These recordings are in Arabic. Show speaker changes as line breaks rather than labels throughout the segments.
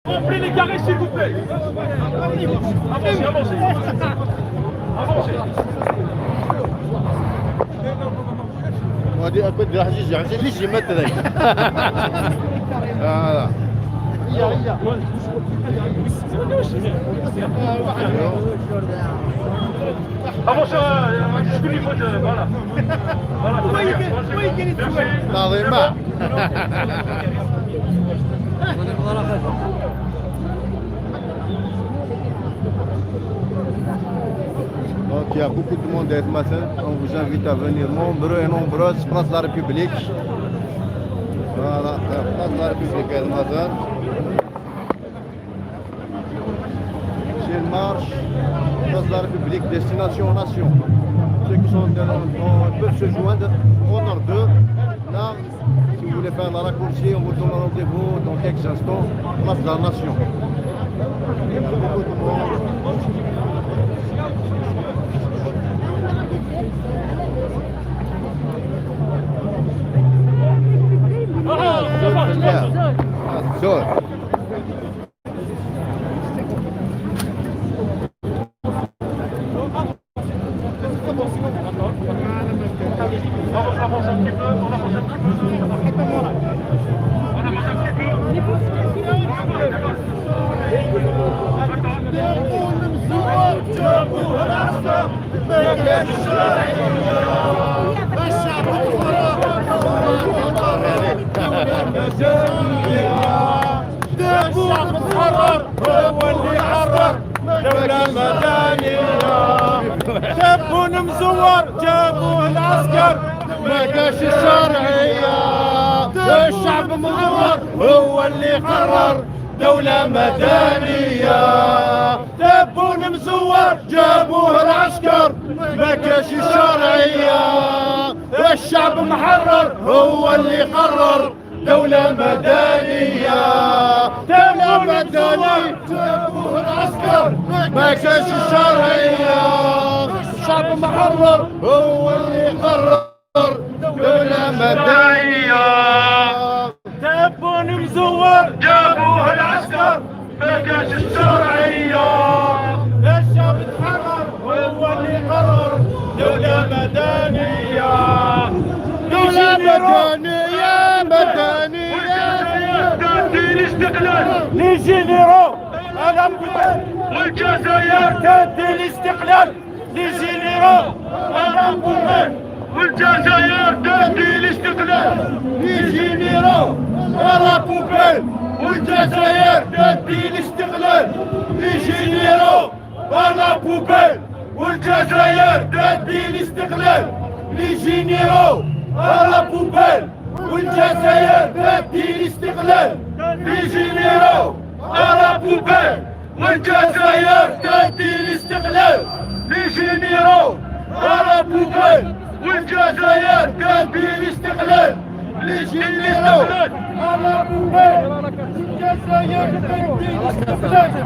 Remplis les carrés, s'il vous plaît. Avancez, avancez. Avancez.
وهذه أكد راح يجي عشان ليش يمثل هذا هيا
Avancez, ce qu'il faut, voilà.
نظيمة Donc il y a beaucoup de monde ce matin. On vous invite à venir nombreux et nombreuses. Place de la République. Voilà, place de la République ce matin. C'est une marche. Place de la République, destination nation. Ceux qui sont peuvent se joindre au nord d'eux. Là, si vous voulez faire la raccourci, on vous donne rendez-vous dans quelques instants. Place de la nation. Il y a beaucoup de monde. Zor.
الشعب تحرر هو اللي حرر دولة مدنية. شافون مزور جابوه العسكر ما كاش الشرعية. الشعب مزور هو اللي قرر دولة مدنية. شافون مزور جابوه العسكر ما كاش الشرعية. الشعب محرر هو اللي قرر دولة مدنية. دولة مدنية جابوه العسكر ما كانش الشرعية. الشعب محرر هو اللي قرر دولة مدنية. تبون مزور جابوه العسكر ما كانش الشرعية. الشعب تحرر هو اللي قرر دولة مدنية. دولة مدنية مدنية تدي الاستقلال لجنرال الأمبوبيل. والجزائر تدي الاستقلال لجنرال الأمبوبيل. والجزائر تدي الاستقلال لجنرال الأمبوبيل. والجزائر تدي الاستقلال لجنرال الأمبوبيل. والجزائر تدي الاستقلال لجنرال الأمبوبيل. والجزائر تدي الاستقلال لجنرال الأمبوبيل. والجزائر تدي الاستقلال لجنرال الأمبوبيل. والجزائر تدي الاستقلال لجنرال الأمبوبيل. والجزائر تدي الاستقلال.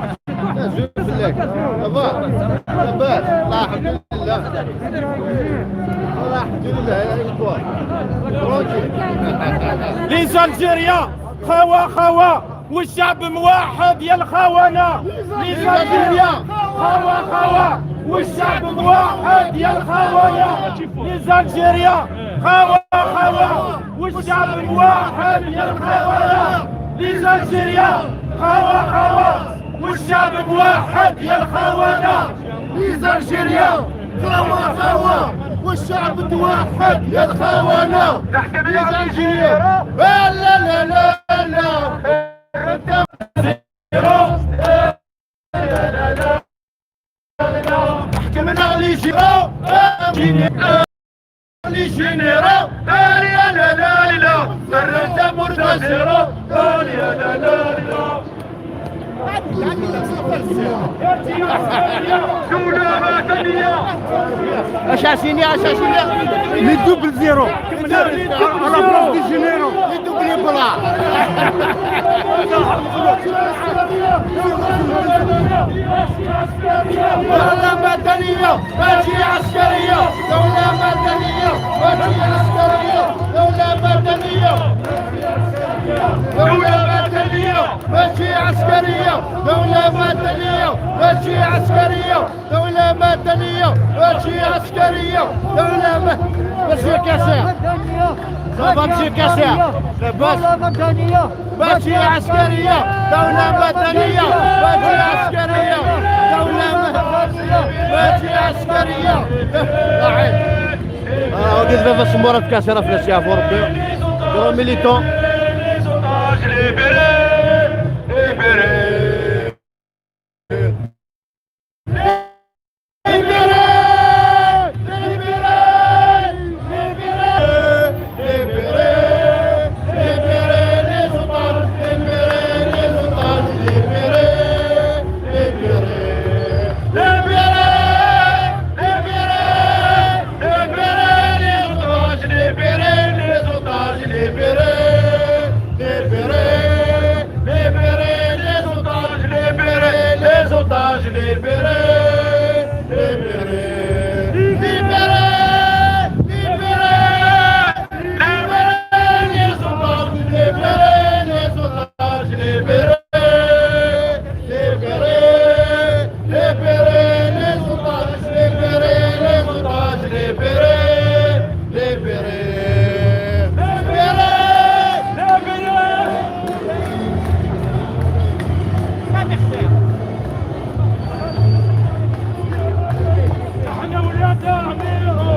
لي زالجيريا خوا خوا والشعب موحد يا الخونة. لي زالجيريا خوا خوا والشعب موحد يا الخونة. لي زالجيريا خوا خوا والشعب موحد يا الخونة. لي زالجيريا خوا خوا والشعب موحد يا الخونة. لي زالجيريا خوا خوا والشعب توحد يا الخونة. لي زالجيريا لا لا لا لا حكمنا لي جيرو لي جينيرو لا لا لا لا مرة مرتزرو لا لا لا لا. دولة مدنية أساسينية أساسينية لي دوبل زيرو على بلاص دي جينيرو لي دوبل بلا. دولة مدنية مدنية ماشي عسكرية، دولة مدنية ماشي عسكرية، دولة مدنية، دولة مدنية ماشي عسكرية، دولة مدنية ماشي عسكرية، دولة مدنية ماشي عسكرية، دولة ماشي كاسر، ماشي كاسر،
دولة مدنية
ماشي عسكرية، دولة مدنية ماشي عسكرية، دولة ماشي عسكرية. قلت بس مباراة كاس رفلس يا ربي كرة ميليتون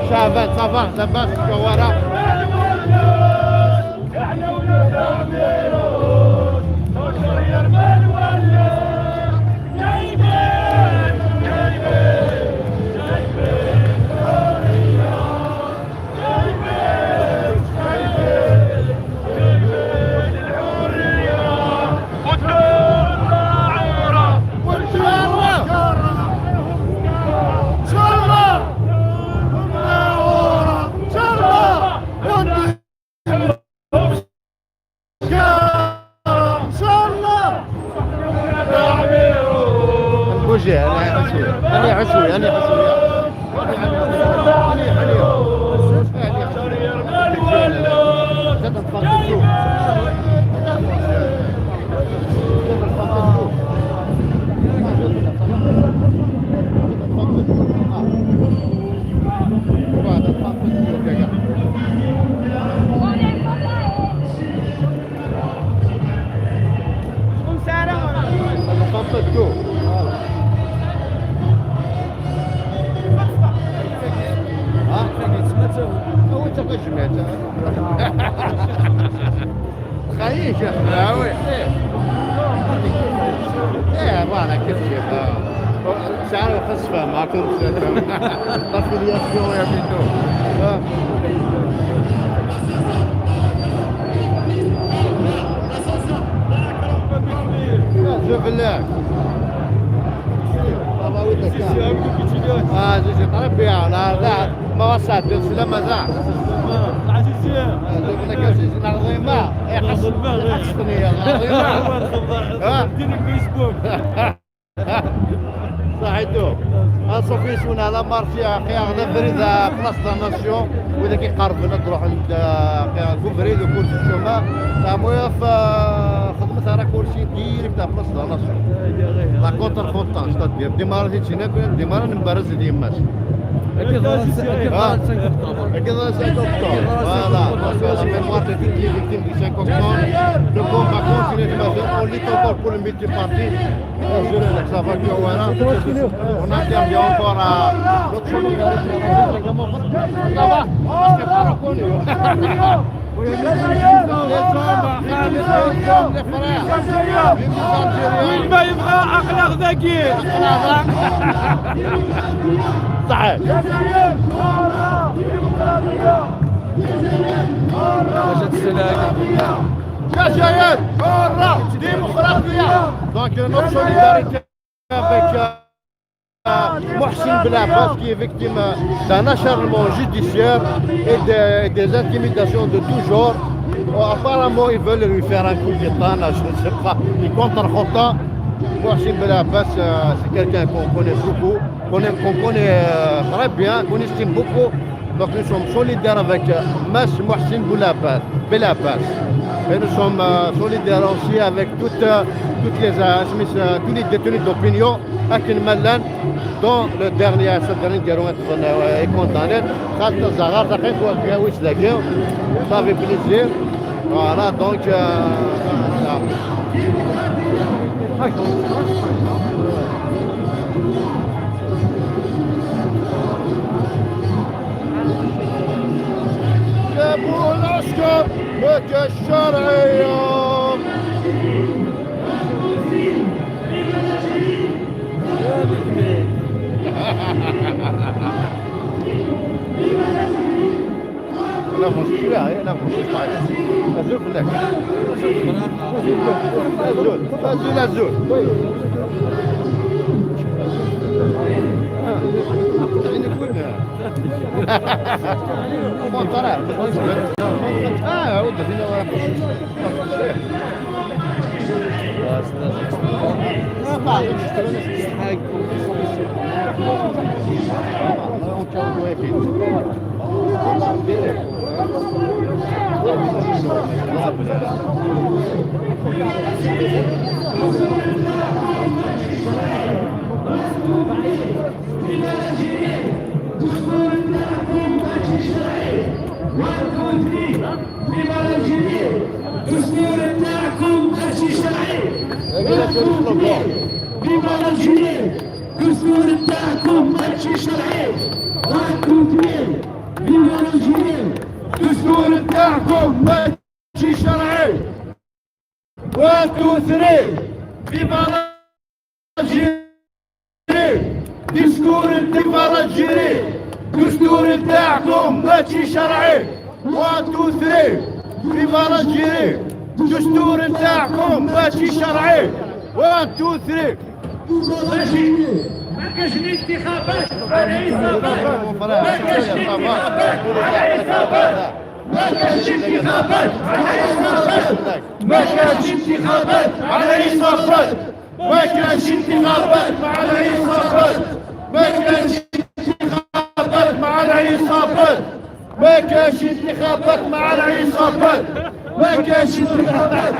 شعبان صافا لاباس كوارا
احنا ولاد عميروس نشر يرمل ولا جايبين جايبين جايبين حرية جايبين جايبين جايبين الحرية والدور عورة
والشارة بوجه أنا عشوي أنا عشوي خليش يا اخوي ايه وانا كيف شعر خصفه ما كنت طفي اليسكو يا بنتو شوف الله زوجي طرب يا لا ما وصلت السلام مازال
العزيزية
لك عزيز العظيمة حسني يا العظيمة
دير الفيسبوك
صحيتو صافي سونا على مارشي اخي غدا فريد بلاص لا ناسيون وإذا كيقرب لنا تروح عند كوفريد وكرسي الشومة تاع في خدمة راه كلشي ديريكت تاع بلاص لا ناسيون لا كونتر فونتان شتا دير ديمارا هيتشي ديمارا نمبارز ديماس
أكيد
Aquela 5 octobre, voilà, parce que la mémoire des victimes du 5 octobre, le combat continue de fazer, on lutte encore pour le multiparti, ça va que voilà, on intervient encore à l'autre chose, ça va, c'est pas reconnu.
وين ما يبغى اخلاق ذكي
صحيح جزائر حرة ديمقراطية. Donc notre solidarité avec Mohsin Belabas qui est victime d'un acharnement judiciaire et des intimidations de tout genre. Apparemment ils veulent lui faire un coup d'état, je ne sais pas. Il contre Khota. Mohsin Belabas c'est quelqu'un qu'on connaît beaucoup.
qu'on connaît très bien, qu'on estime beaucoup. Donc nous sommes solidaires avec Mas Mohsin Belabas. Et nous sommes solidaires aussi avec tous les détenus d'opinion à Kinmalan, dont le dernier est condamné. Ça fait plaisir. Voilà, donc...
جابوا العسكر لك الشرعية
لا مش لا لا مش أزول لك أزول
الدستور بتاعكم ماشي شرعي وانتم فين بما الجنين الدستور بتاعكم ماشي شرعي وانتم ثري بما الجنين الدستور بتاعكم ماشي شرعي وانتم ثري بما الجنين الدستور بتاعكم ماشي شرعي وانتم ثري ما كاش الانتخابات على حسابات ما كاش انتخابات ما كاش انتخابات على حسابات ما كاش انتخابات على حسابات ما كاش انتخابات مع العصابات ما كاش انتخابات مع العصابات ما كاش انتخابات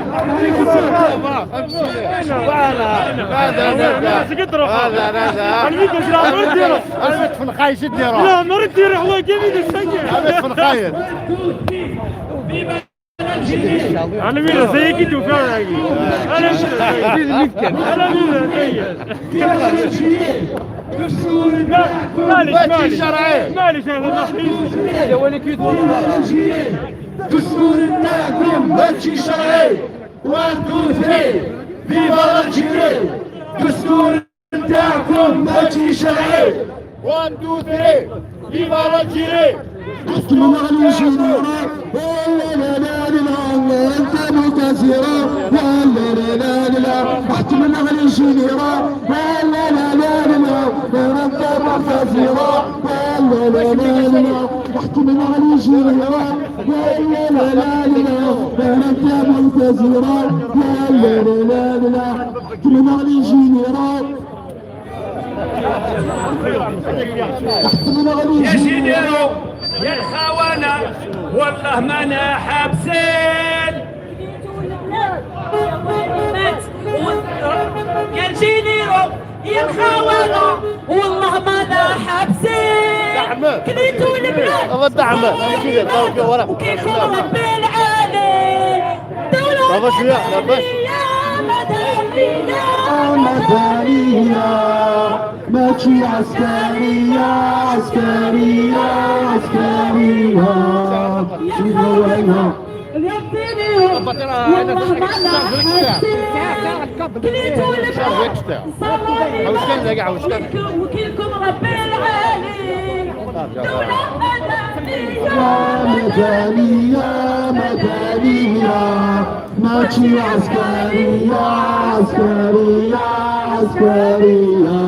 أنا في الخايس الديرة
لا مرد يروح هو جميل السجن
أنا في الخايس
أنا مين زي كده وفعلا أنا مين مالي يا ولد
دستور بتاعكم ماشي شرعي وانتم ثري فيفا الجيري دستور بتاعكم ماشي شرعي
وانتو ثري فيفا الجيري
من الجيري لا لا لا لا انت متسيرة لا لا لا لا تحت من الجيري لا لا لا لا لا انت متسيرة لا لا لا لا تحت من الجيري لا لا لا لا انت متسيرة لا لا لا لا تحت من الجيري
يا سيديرو يا الخونة والله ما انا حابسين يا الجينيرو يا الخونة والله ما انا حابسين كليتوا البلاد وكيف ربي العالي دولة
مدنية ماشي عسكرية عسكرية عسكرية شنو
وكيلكم ربي العالي
مدنية مدنية ماشي عسكرية عسكرية عسكرية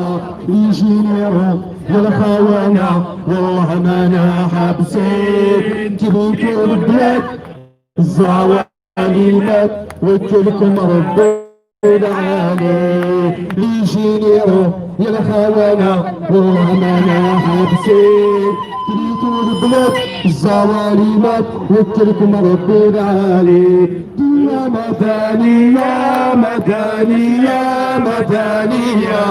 يجيني الخونة والله ما انا حابسين تبيكوا البلاد الزعوانيمات وكلكم ربي العالي يجيني يا الخونة وهمنا حبسين تريدوا البلاد الظوالمات واتركم ربي العالي دنيا مدنية مدنية مدنية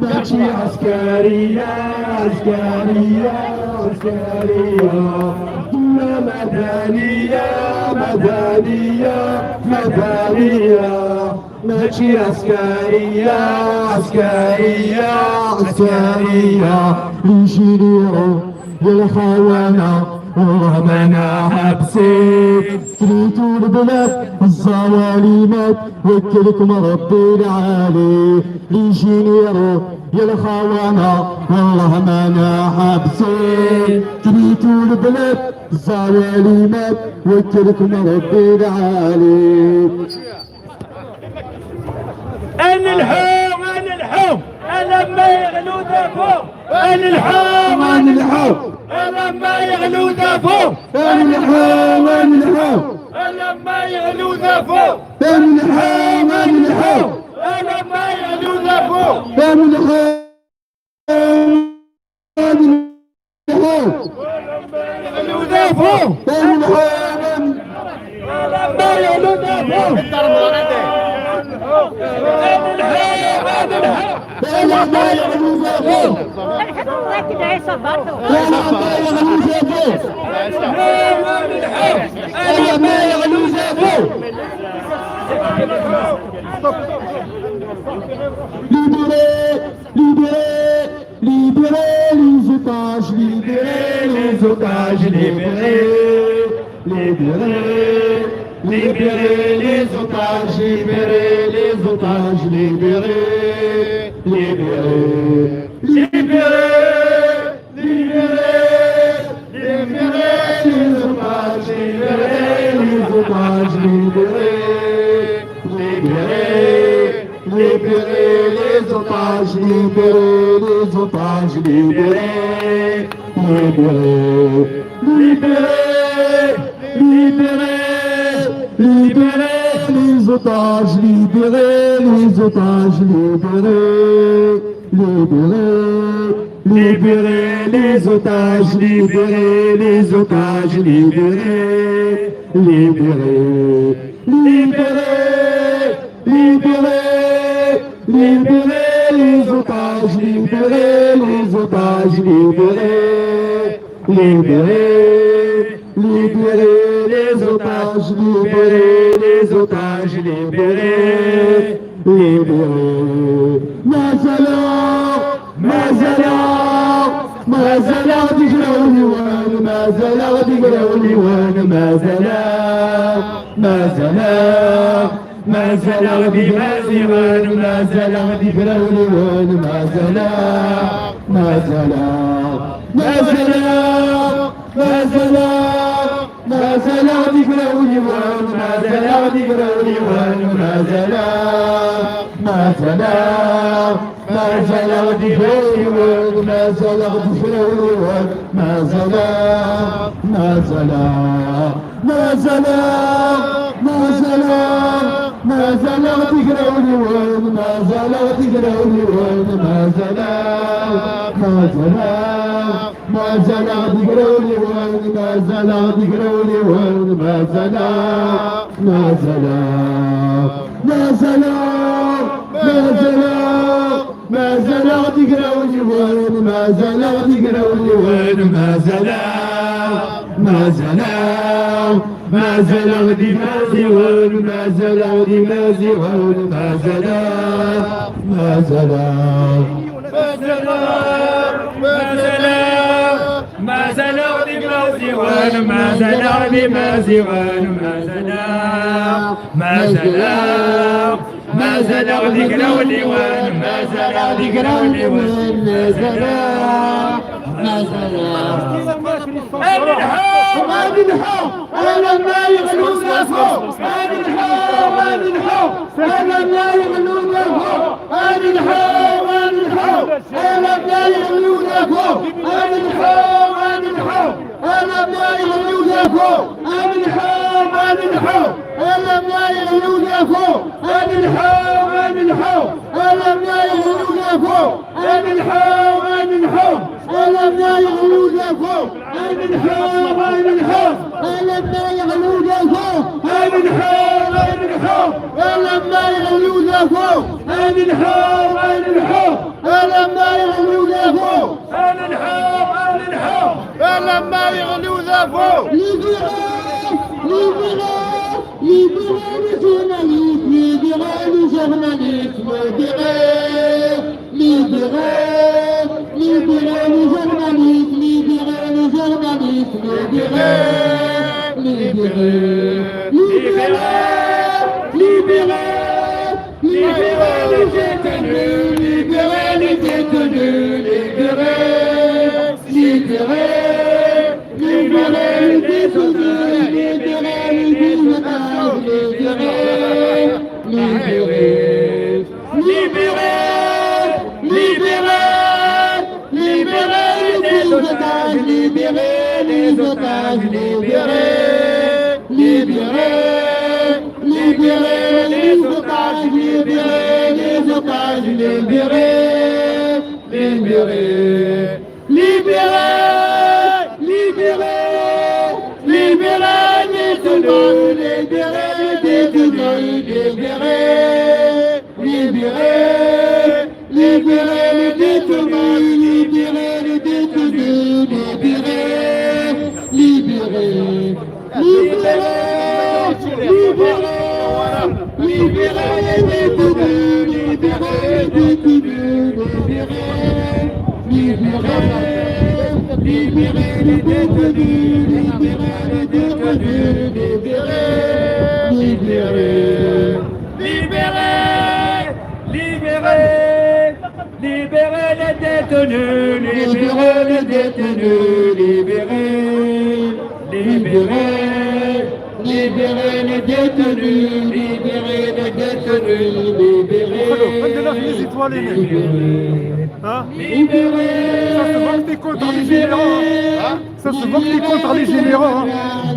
ماشي عسكرية عسكرية عسكرية دنيا مدنية مدنية مدنية ماشي عسكرية عسكرية عسكرية ليجيريو للخونة ورهمنا حبسين تريتوا البلاد الظوالمات وكلكم ربي العالي ليجينيرو يا الخونة ورهمنا حبسين تريتوا البلاد الظوالمات وكلكم ربي العالي
أنا الحوم أنا الحوم أنا ما يغلو دافو أنا الحوم
أنا الحوم
أنا ما يغلو دافو
أنا الحوم أنا الحوم
أنا ما يغلو دافو
أنا الحوم أنا الحوم
أنا ما يغلو دافو
أنا الحوم
يغلو دافو
أنا الحوم
أنا ما يغلو دافو
أنا ما يغلو دافو
كده صبرته
أنا ما يغلو دافو أنا ما يغلو دافو Libérez les otages, libérez les otages, libérez, libérez, libérez les otages, libérez les otages, libérez, libérez, libérez, libérez, libérez les otages, libérez les otages, libérez, libérez, libérez les otages, libérez les otages, libérez, libérez, libérez, libérez, libérez les otages, libérez les otages, libérez, libérez, libérez les otages, libérez les otages, libérez, libérez, libérez, libérez, libérez les otages, libérez les otages, libérez, libérez, libérez les otages, libérez les otages, libérez, libérez. ما زال تجروني وانا ما زال تجروني وانا ما زال غدي بازي وانا ما زال غدي فروني وانا ما زال غدي فروني وانا ما زال غدي فروني وانا ما زال غدي فروني وانا ما زال غدي فروني وانا ما زال غدي فروني وانا ما زال غدي فروني وانا ما زال غدي فروني وانا ما زال غدي فروني وانا ما زال غدي فروني وانا ما زال غدي فروني وانا ما زال غدي مازي وانا ما زال غدي مازي وانا ما زال
ما زال غدي مازي وانا ما زال غدي مازي وانا ما زال غدي كراولي وانا ما زال غدي كراولي
هذه الحوم انا ما يغلون فوق هذه الحوم انا ما يغلون فوق هذه الحوم انا ما يغلون فوق هذه الحوم انا ما يغلون فوق هذه الحوم انا ما يغلون فوق هذه الحوم انا ما يغلون
فوق
أنا الحوم أنا الحوم
لما يغلو فوق
أنا الحوم أنا الحوم
لما يغلو فوق
أنا الحوم أنا الحوم
لما يغلو فوق
أنا الحوم أنا الحوم
لما يغلو فوق
أنا الحوم أنا الحوم
لما يغلو فوق
Libérez les détenus, libérez les détenus, libérez, libérez, libérez les détenus, libérez les détenus, libérez.
Hein? Ça se voit que t'es contre les généraux. Hein? Ça se voit que t'es contre les généraux. Hein?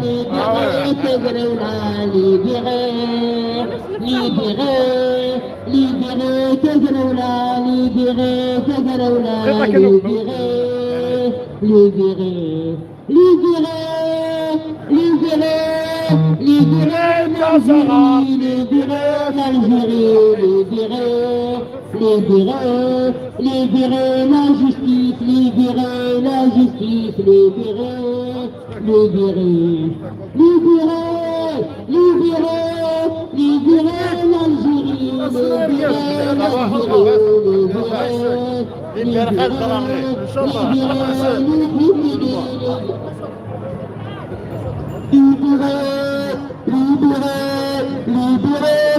Libérez la justice, libérez la justice, libérez, libérez, libérez, libérez, libérez l'Algérie, libérez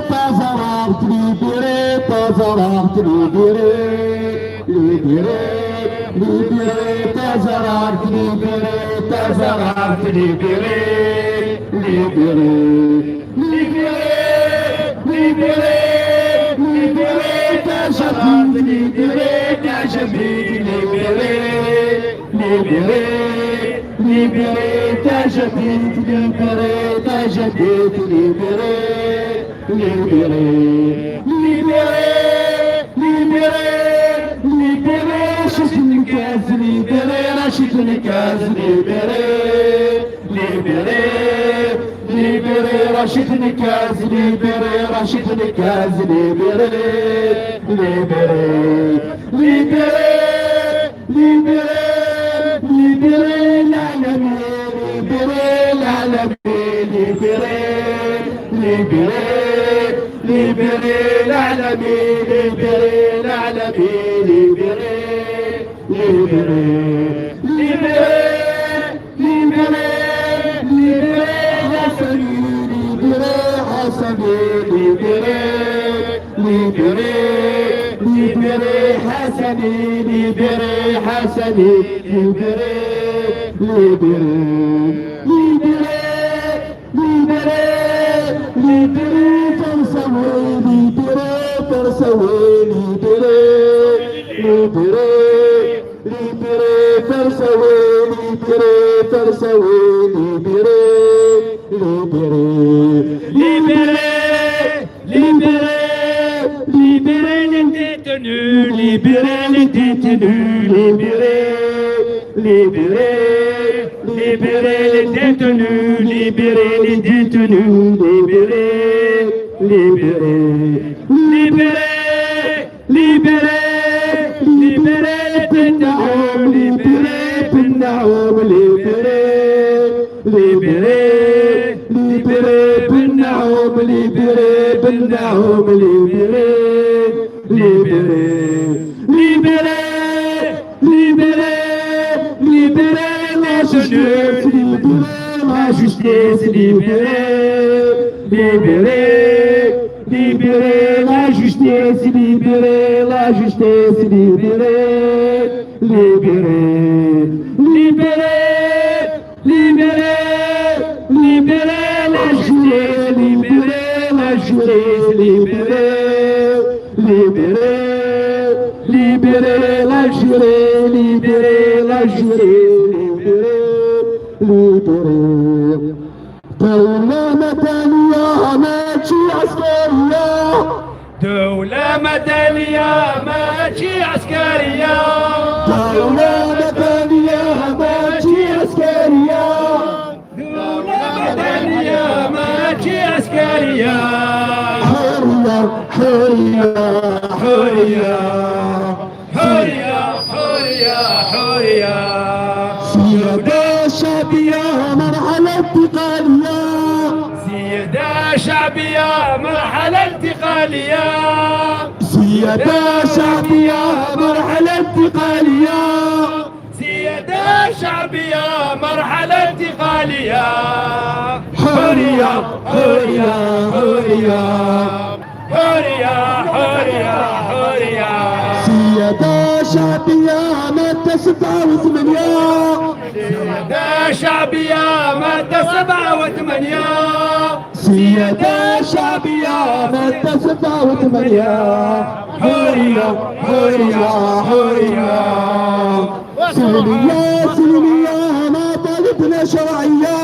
Tazarart, libérez Tazarart, libérez, libérez Tazarart, libérez Tazarart, libérez, libérez, libérez, libérez Tazarart, libérez Tazabit, libérez, libérez, libérez Tazabit, libérez Tazabit, libérez, libérez, libérez, libérez, libérez Rachid Nikaz, libérez Rachid Nikaz, libérez, libérez, libérez Rachid Nikaz, libérez Rachid Nikaz, libérez, libérez, libérez, libérez, libérez l'Alami, libérez l'Alami, libérez, libérez, libérez l'Alami, libérez l'Alami, libérez, libérez, libérez, libérez, libérez Hassani, libérez Hassani, libérez, libérez, libérez Hassani, libérez Hassani, libérez, libérez, libérez, libérez, libérez Farsawi, libérez Farsawi, libérez, libérez, libérez Farsawi, libérez Farsawi, libérez, libérez, libérez, libérez, libérez les détenus,
libérer les détenus, libérer les détenus, libérer les détenus, libérer les détenus, libérer بالنعوم libérer بالنعوم libérer la justice, libérer la justice, libérer la justice, libérer la justice, libérer la justice, libérer la justice, libérer la justice, دولة مدنية ماشي عسكرية، دولة مدنية ماشي عسكرية، دولة مدنية ماشي عسكرية، دولة مدنية ماشي عسكرية، حرية حرية حرية حرية حرية حرية، سيادة شعبية مرحلة انتقالية، سيادة شعبية مرحلة انتقالية، سيادة شعبية مرحلة انتقالية، سيادة شعبية مرحلة انتقالية، حرية حرية حرية حرية حرية حرية، سيادة شعبية مادة 87، سيادة شعبية مادة 87، سيادة شعبية مادة 87، حرية حرية حرية، سلمية سلمية ما طالبنا شرعية،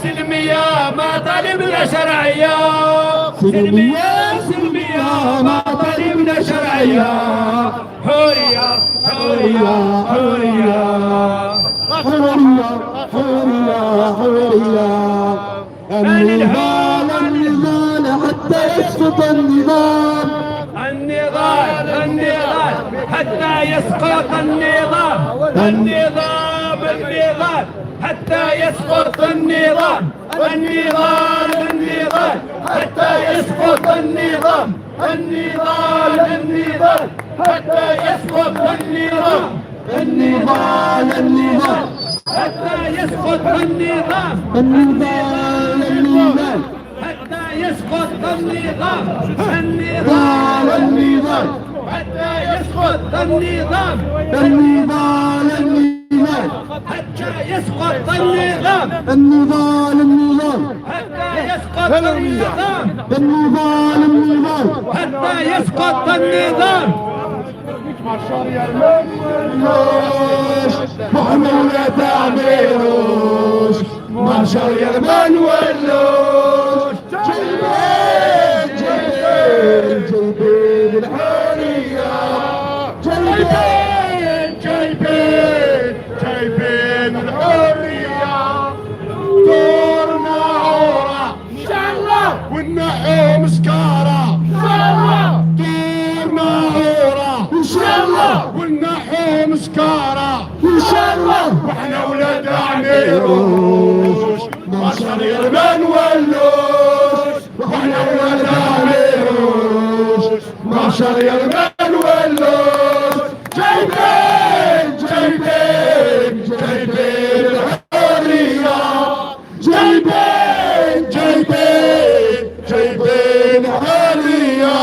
سلمية ما طالبنا شرعية، سلمية سلمية ما طالبنا شرعية، حرية حرية حرية حرية حرية حرية، النضال النضال حتى يسقط النظام، النضال النضال حتى يسقط النظام، النظام النضال حتى يسقط النظام، النضال النضال حتى يسقط النظام، النضال النضال حتى يسقط النظام، النضال النضال حتى يسقط النظام، النضال النضال حتى يسقط النظام، النضال النضال حتى يسقط النظام، النضال النضال حتى يسقط النظام، النضال النضال حتى يسقط النظام، النضال النضال حتى يسقط النظام، احنا ولا تعملوش مارشال يرمان ولوش، جايبين جايبين جايبين الحرية، جايبين جايبين جايبين الحرية، دورنا عورة ان شاء الله ونحو مسكارة ان شاء الله، دورنا عورة ان شاء الله ونحو مسكارة ان شاء الله، واحنا ولاد عميروش مارشال يرمان ولوش، واحنا ولاد عميروش مارشال يرمان ولوش، جايبين جايبين جايبين الحرية، جايبين جايبين جايبين الحرية،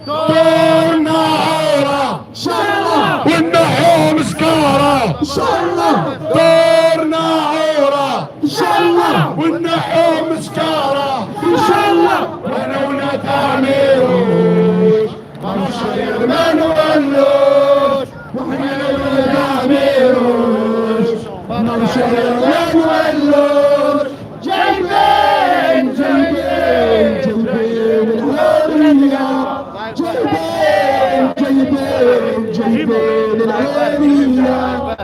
دورنا عورة ان شاء الله ونحو مسكارة ان شاء الله، دورنا عورة ان شاء الله ونحو مسكارة ان شاء الله، وانا ولاد عميروش مارشال يرمان ولوش، واحنا ولاد عميروش مارشال يرمان ولوش، جايبين جايبين جايبين الحرية، جايبين
جزائرية.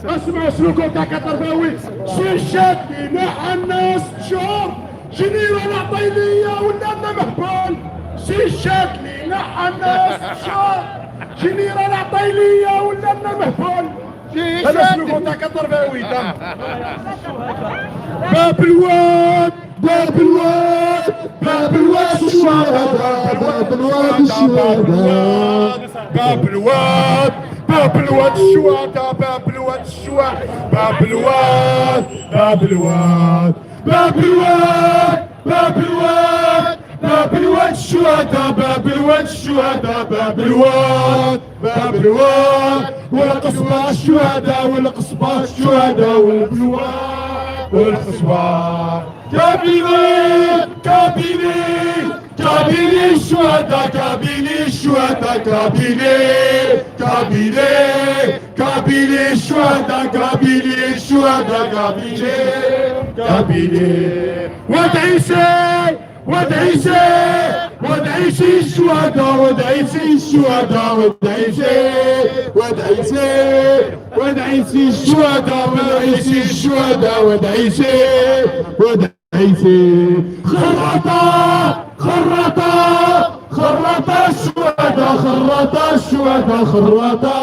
اسمع سلوكو تاع كترباوي شيشات لينا الناس شوف جنيرة العطيلية ولادنا مهبول شيشات لينا الناس شوف جنيرة العطيلية ولادنا مهبول هذا سلوكو تاع كترباوي دم باب الواد
باب الواد باب الواد الشهداء باب الواد الشهداء
باب الواد باب الواد الشهداء باب الواد الشهداء باب الواد باب الواد باب الواد باب الواد باب الواد الشهداء باب الواد الشهداء باب الواد باب الواد والقصبة الشهداء والقصبة الشهداء والبلواد والقصبة كابيني كابيني كابيني الشهداء كابيني الشهداء كابيني كابيني كابيني الشهداء كابيني الشهداء كابيني كابيني ودعيسي ودعيسي ودعيسي الشهداء ودعيسي الشهداء ودعيسي ودعيسي ودعيسي الشهداء ودعيسي الشهداء ودعيسي ودعيسي خرطة خرطة خرطة الشهداء خرطة الشهداء خرطة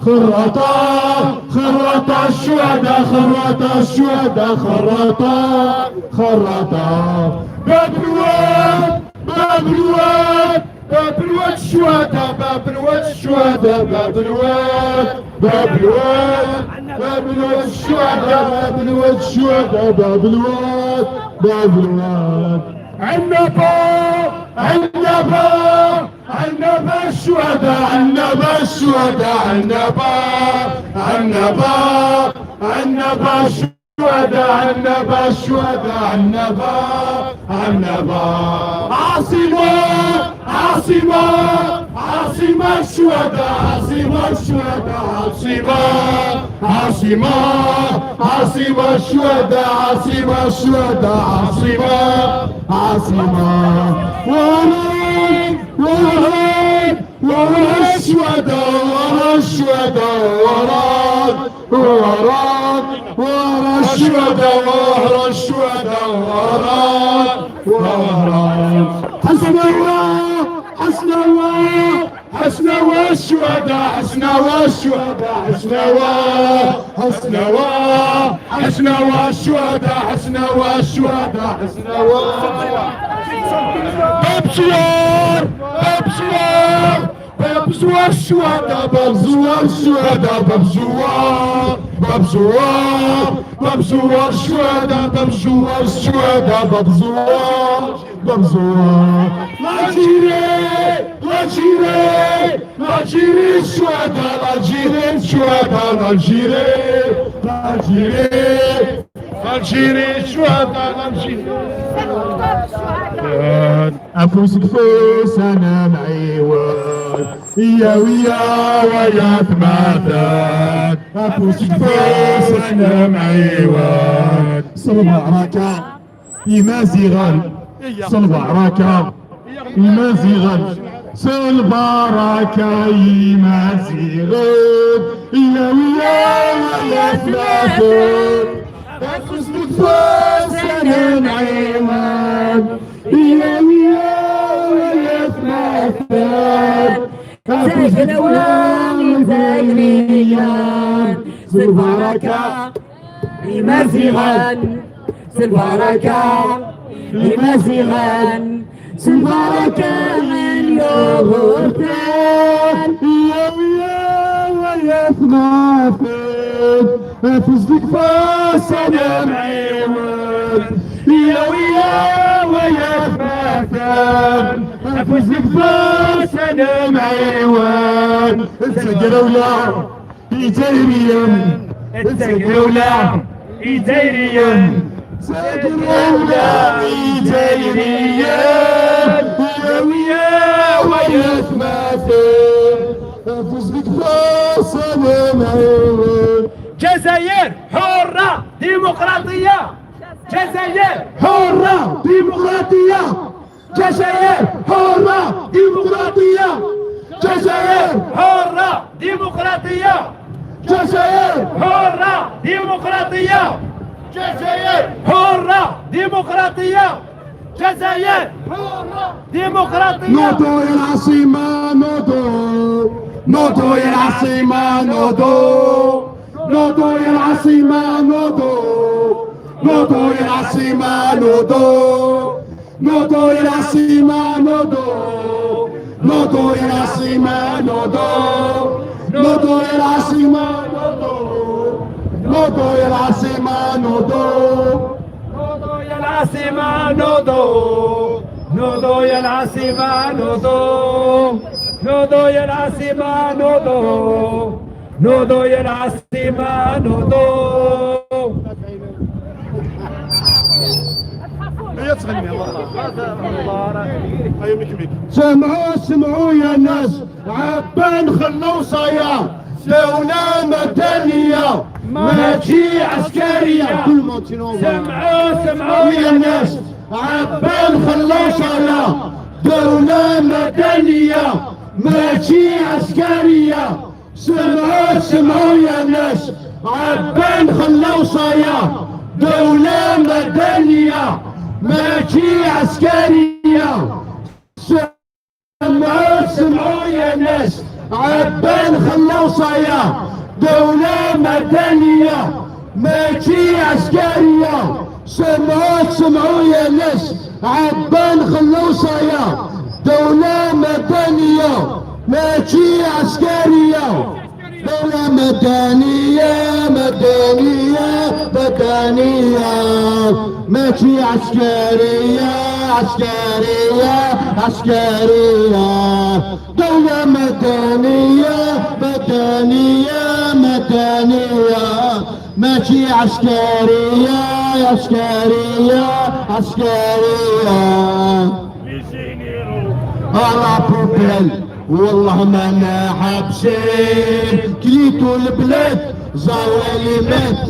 خرطة خرطة الشهداء خرطة الشهداء خرطة خرطة باب الواد باب الواد باب الواد الشهداء باب الواد الشهداء باب الواد باب الواد باب الواد الشهداء باب الواد الشهداء باب الواد باب الواد عنبا عنبا عنبا الشهداء عنبا الشهداء عنبا عنبا عنبا الشهداء عنبا الشهداء عنبا عنبا عاصمة عاصمة عاصمة الشهداء عاصمة الشهداء عاصمة عاصمة عاصمة الشهداء عاصمة الشهداء عاصمة عاصمة وراء وراء وراء الشهداء وراء الشهداء وراء وراء وراء الشهداء وراء الشهداء وراء وراء حسنا حسنا حسنا والشهداء حسنا والشهداء حسنا حسنا حسنا والشهداء حسنا والشهداء حسنا باب زوار باب زوار باب زوار الشهداء باب زوار الشهداء باب زوار باب زوار باب زوار الشهداء باب زوار الشهداء باب زوار باب زوار لا جيري لا جيري لا جيري الشهداء لا جيري الشهداء لا جيري لا جيري الجيري الشهداء الجيري أفوسك فوس أنا معيوان يا ويا ويا ثماثات أفوسك فوس أنا معيوان صلبة عراكة يمازيغان صلبة عراكة يمازيغان صلبة عراكة يمازيغان يا ويا ويا ثماثات أفوسك فوس أنا معيوان يا ويا ثماثات
زايرون زايريان سلباركا لمزيغان سلباركا لمزيغان سلباركا من يوغورتان
يا ويا ثماثات أفوسك فوس أنا معيوان يا ويا ثماثات أفوسك فوس أنا معيوان سجلوا له إيجاريا سجلوا له إيجاريا سجلوا له إيجاريا يا ويا ثماثات أفوسك فوس أنا معيوان
جزائر حرة ديمقراطية جزائر
حرة ديمقراطية جزائر حرة ديمقراطية جزائر
حرة ديمقراطية
جزائر
حرة ديمقراطية
جزائر
حرة ديمقراطية جزائر حرة ديمقراطية
نوضو يا العاصمة نوضو نوضو يا العاصمة نوضو نوضو يا العاصمة نوضو نوضو يا العاصمة نوضو نوضو يا العاصمة نوضو نوضو يا العاصمة نوضو نوضو يا العاصمة نوضو نوضو يا العاصمة نوضو
نوضو يا العاصمة نوضو نوضو يا العاصمة نوضو نوضو يا العاصمة نوضو نوضو يا العاصمة نوضو
هي تغني والله هيا ميك
سمعوا سمعوا يا ناس عبان خلوا صيا دولة مدنية ماشي عسكرية كل ما سمعوا يا ناس عبان خلوا صيا دولة مدنية ماشي عسكرية سمعوا يا ناس عبان خلوا صيا دولة مدنية ماشي عسكرية سمعوا يا ناس عبان خلوا صيا دولة مدنية ماشي عسكرية سمعوا يا ناس عبان خلوا صيا دولة مدنية ماشي عسكرية دولة مدنية مدنية مدنية ماشي عسكرية عسكرية عسكرية دولة مدنية مدنية مدنية ماشي عسكرية عسكرية عسكرية على بوبل والله ما انا حابسين كليتو البلاد زوالي مات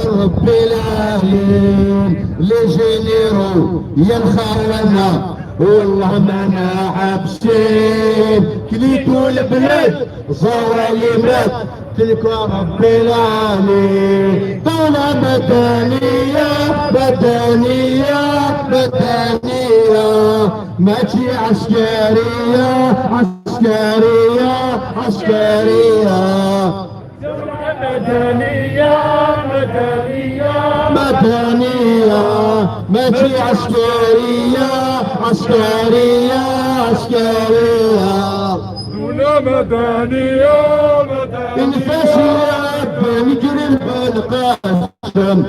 رب العالمين لي جينيرو يا الخونه والله ما انا حابسين كليتو البلاد زوالي مات تلك رب العالمين دولة مدنية مدنية مدنية ماشي عسكرية عسكرية عسكرية
مدنية مدنية
مدنية ماشي عسكرية عسكرية عسكرية
دولة مدنية مدنية
الفاسي عبا نكرم بالقاسم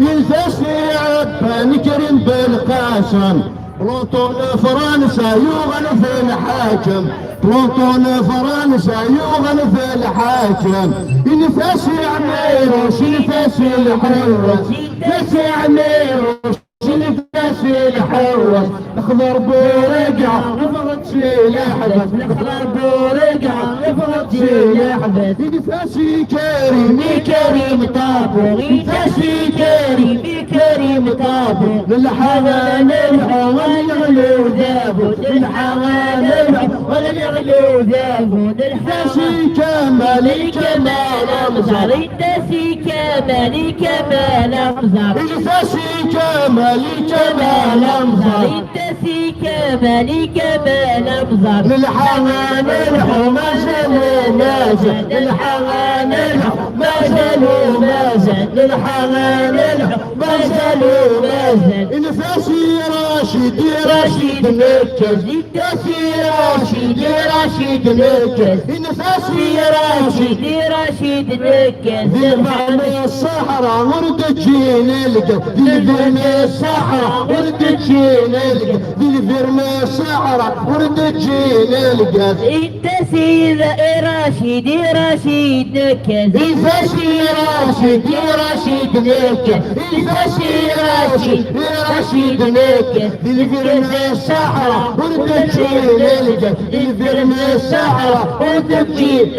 الفاسي عبا نكرم بالقاسم بلوطون فرنسا يغل في الحاكم بلوطون فرنسا يغل في الحاكم الفاسي عميروس الفاسي الحرس الفاسي عميروس الفاسي الحرس نخضر بورقع نفرط سلاح بس نخضر بورقع نفرط سلاح بس الفاسي كريم كريم طابور الفاسي كريم كريم طابور للحوان الحوان يغلو ذابو للحوان الحوان يغلو ذابو الفاسي كمالي كمال أمزار الفاسي كمالي كمال أمزار الفاسي كمالي كمال أمزار الفاسي كمالي كمال أمزار للحوان الحوان ما زالوا ما زال للحوان الحوان ما زالوا ما زال للحوان الحوان ما زالوا ما زال الفاسي راشد راشد مركز الفاسي راشد راشد مركز الفاسي راشد راشد مركز ذبحنا الصحراء ورد تجين القى ذبحنا الصحراء ورد تجين القى ذبحنا الصحراء ورد تجين القى
الفاسي راشد راشد مركز
الفاسي راشد راشد مركز الفاسي راشد راشد مركز ذبحنا الصحراء ورد تجين القى ذبحنا الصحراء ورد تجين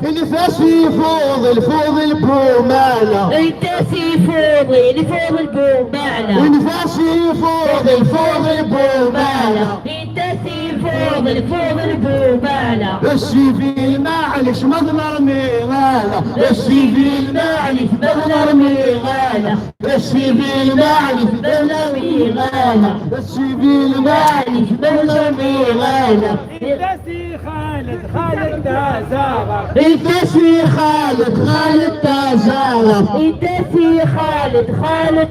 الفاسي فوضل فوضل بومالا
الفاسي فوضي فوضي بومالا
الفاسي فوضل فوضل بومالا
الفاسي فوق البوبالة
السيفيل معلش مضمر مغالة السيفيل معلش مضمر مغالة السيفيل معلش مضمر مغالة السيفيل معلش مضمر مغالة
الداسي خالد تازارة
الداسي خالد تازارة
الداسي خالد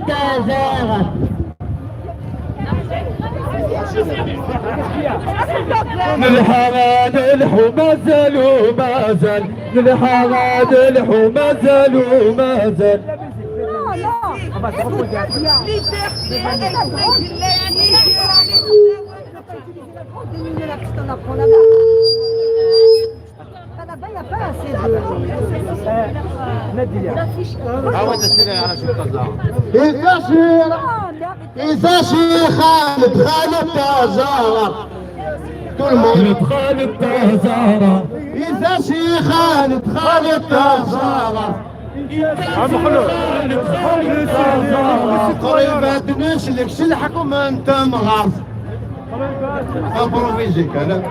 تازارة
نلحق نلحو ما زال نلحق نلحو ما زال
الداسي خالد تازارة
خالد تازارة
الداسي خالد تازارة قريبات نسلك سلحكم انت مغارف امبروفيزيك انا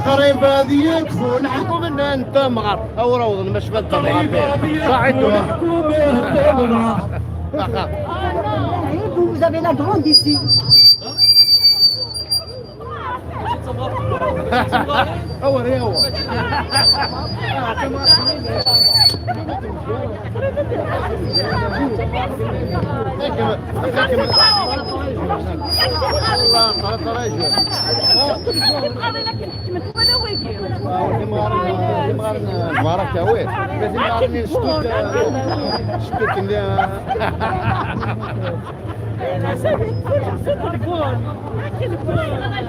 قريبة يكفوا نحكم ان انت مغار او روض المشفى انت مغار صحيتها
Vous avez la grande ici.
اول ايه اول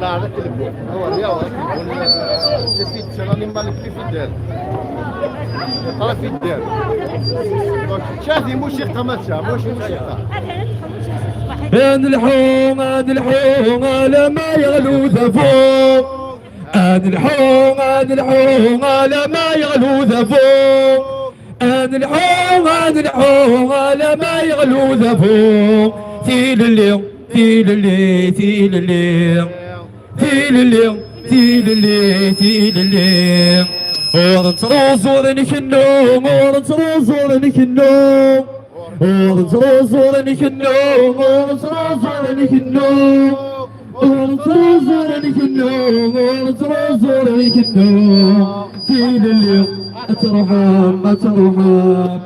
لا هذا التليفون هو اليوم الفيت الانيمال اللي في الدار طلع في الدار شافي مش يقمتها مش يقمتها
نلحوم على ما يغلو ذفوق نلحوم على ما يغلو ذفوق نلحوم على ما يغلو ذفوق ثيل اليوم ثيل الليل ثيل اليوم ثيل اليوم ثيل الليل ثيل اليوم ورنصروص ورنك النوم ورنصروص ورنك النوم ورنصروص ورنك النوم ورنصروص ورنك النوم ورنصروص ورنك النوم ورنصروص ورنك النوم ثيل اليوم أترحم أترحم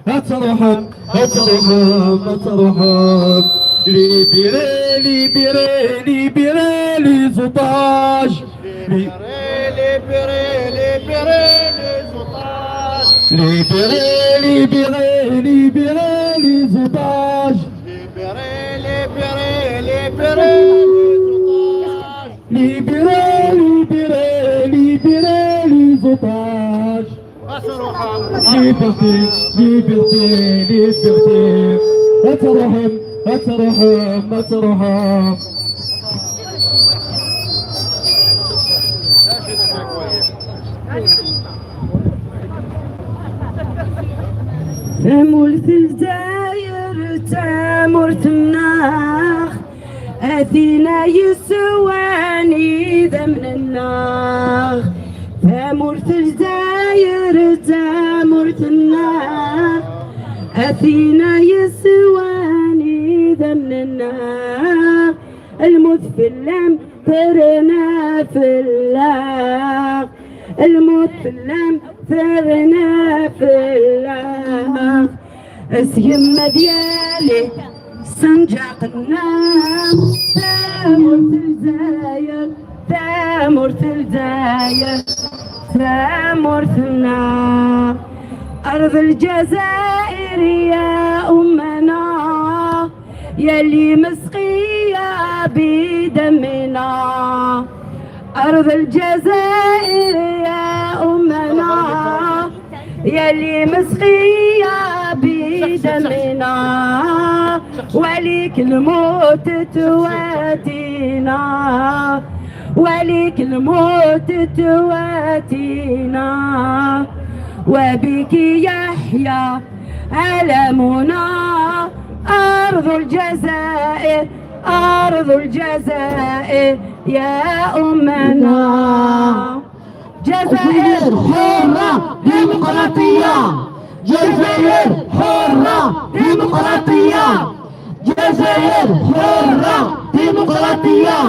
أترحم أترحم أترحم ليبرالي بيرالي بيرالي 16
ليبرالي بيرالي 16
ليبرالي بيرالي بيرالي 16
ليبرالي بيرالي 16
ليبرالي بيرالي بيرالي 16 ليبرتي ليبرتي ليبرتي أترحم أترحم أترحم
ثمر الجزائر تامر الناخ أثينا يسواني ذمن الناخ ثمر الجزائر تامر الناخ أثينا يسواني ذمن الناخ الموت في اللم ثرنا في الله الموت في اللم ثرنا في الله السيمة ديالي سنجاق النام ثامرت الجزاير ثامرت الجزاير ثامرت النار أرض الجزائر يا أمنا يلي مسقية بدمنا أرض الجزائر يا أمنا يلي مسقية بدمنا وليك الموت تواتينا وليك الموت تواتينا وبك يحيى ألمنا أرض الجزائر أرض الجزائر يا أمنا جزائر حرة ديمقراطية جزائر حرة ديمقراطية جزائر حرة ديمقراطية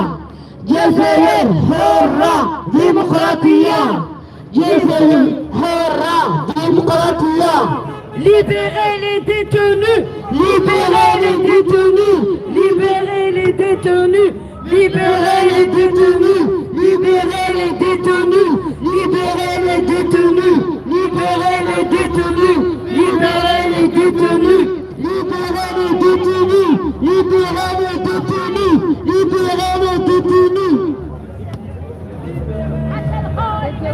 جزائر حرة ديمقراطية جزائر حرة ديمقراطية Libérez les détenus, libérez les détenus, libérez les détenus, libérez les détenus, libérez les détenus, libérez les détenus, libérez les détenus, libérez les détenus, libérez les détenus, libérez les détenus, libérez les détenus.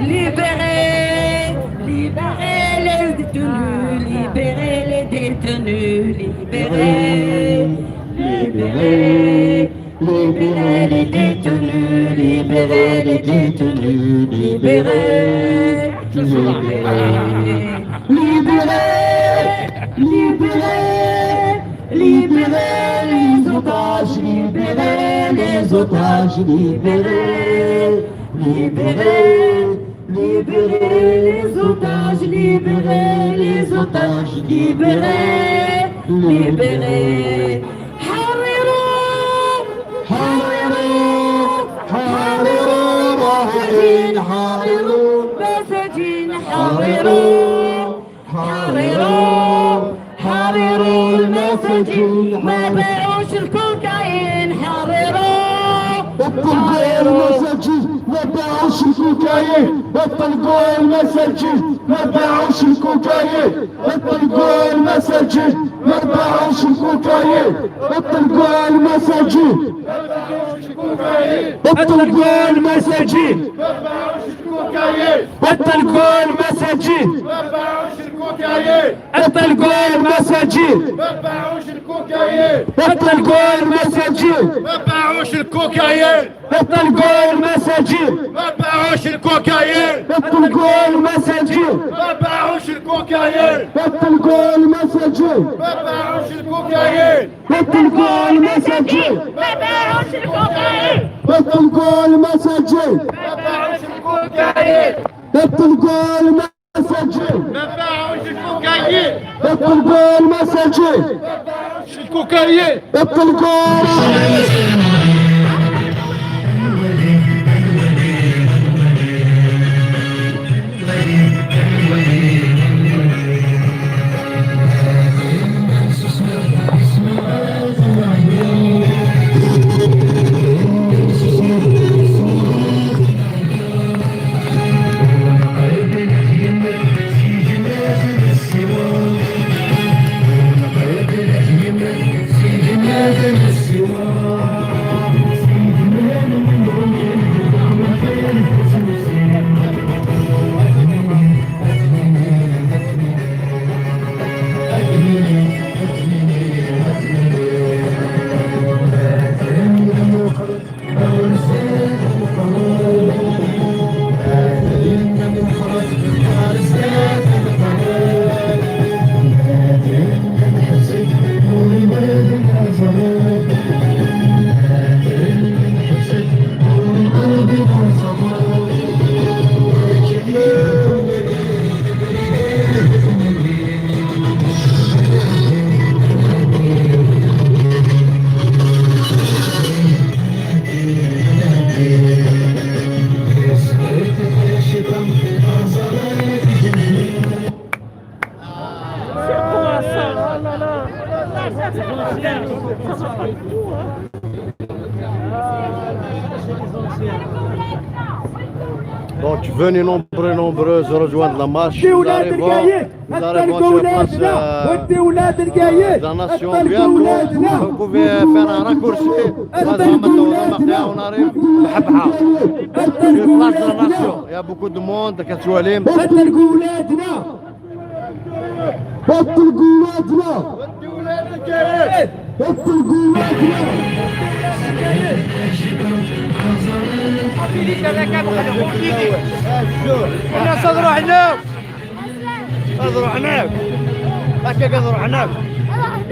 Libérez, libérez les détenus, libérez les détenus, libérez, libérez, libérez les détenus, libérez les détenus, libérez, libérez, libérez, libérez les otages, libérez les otages, libérez, libérez, libérez les otages, libérez les otages, libérez, libérez. حرروا حرروا حرروا مساجين حرروا مساجين حرروا حرروا حرروا المساجين ما باعوش الكوكايين حرروا
حرروا المساجين ما باعوش الكوكايين اطلقوا المساجين ما باعوش الكوكايين اطلقوا المساجين ما باعوش الكوكايين اطلقوا المساجين اطلقوا المساجين اطلقوا المساجين اطلقوا المساجين اطلقوا المساجين
ما باعوش الكوكايين
اطلقوا المساجين
ما باعوش الكوكايين
اطلقوا المساجين
ما باعوش الكوكايين
اطلقوا المساجين
ما باعوش الكوكايين
اطلقوا المساجين
ما باعوش الكوكايين
اطلقوا المساجين
ما باعوش الكوكايين
اطلقوا المساجين
ما باعوش الكوكايين
اطلقوا المساجين
الكوكايين
اطلقوا
Donc venez nombreux rejoindre la marche. Nous
ولاد
arrivons
القايد
sur
اطلقوا
place
ولادنا ودي ولاد القايد
la nation
اطلقوا
bientôt.
ولادنا
Vous pouvez faire un raccourci. On arrive بحبحة. Sur place de la nation. Il y a beaucoup de monde. كتواليم.
اطلقوا ولادنا
اطلقوا ولادنا اطلقوا ولادنا
الناس اضروا عناك اضروا عناك هكا اضروا عناك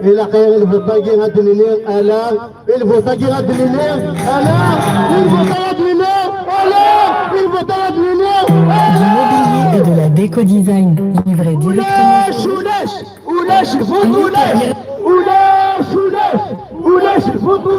إلى قيل الفطاقي غاد ليلير ألا الفطاقي غاد ليلير ألا الفطاقي غاد ليلير ألا الفطاقي غاد ليلير
Du mobilier et de la déco-design livré directement.
ولاش الفوت ولاش الفوت ولاش الفوت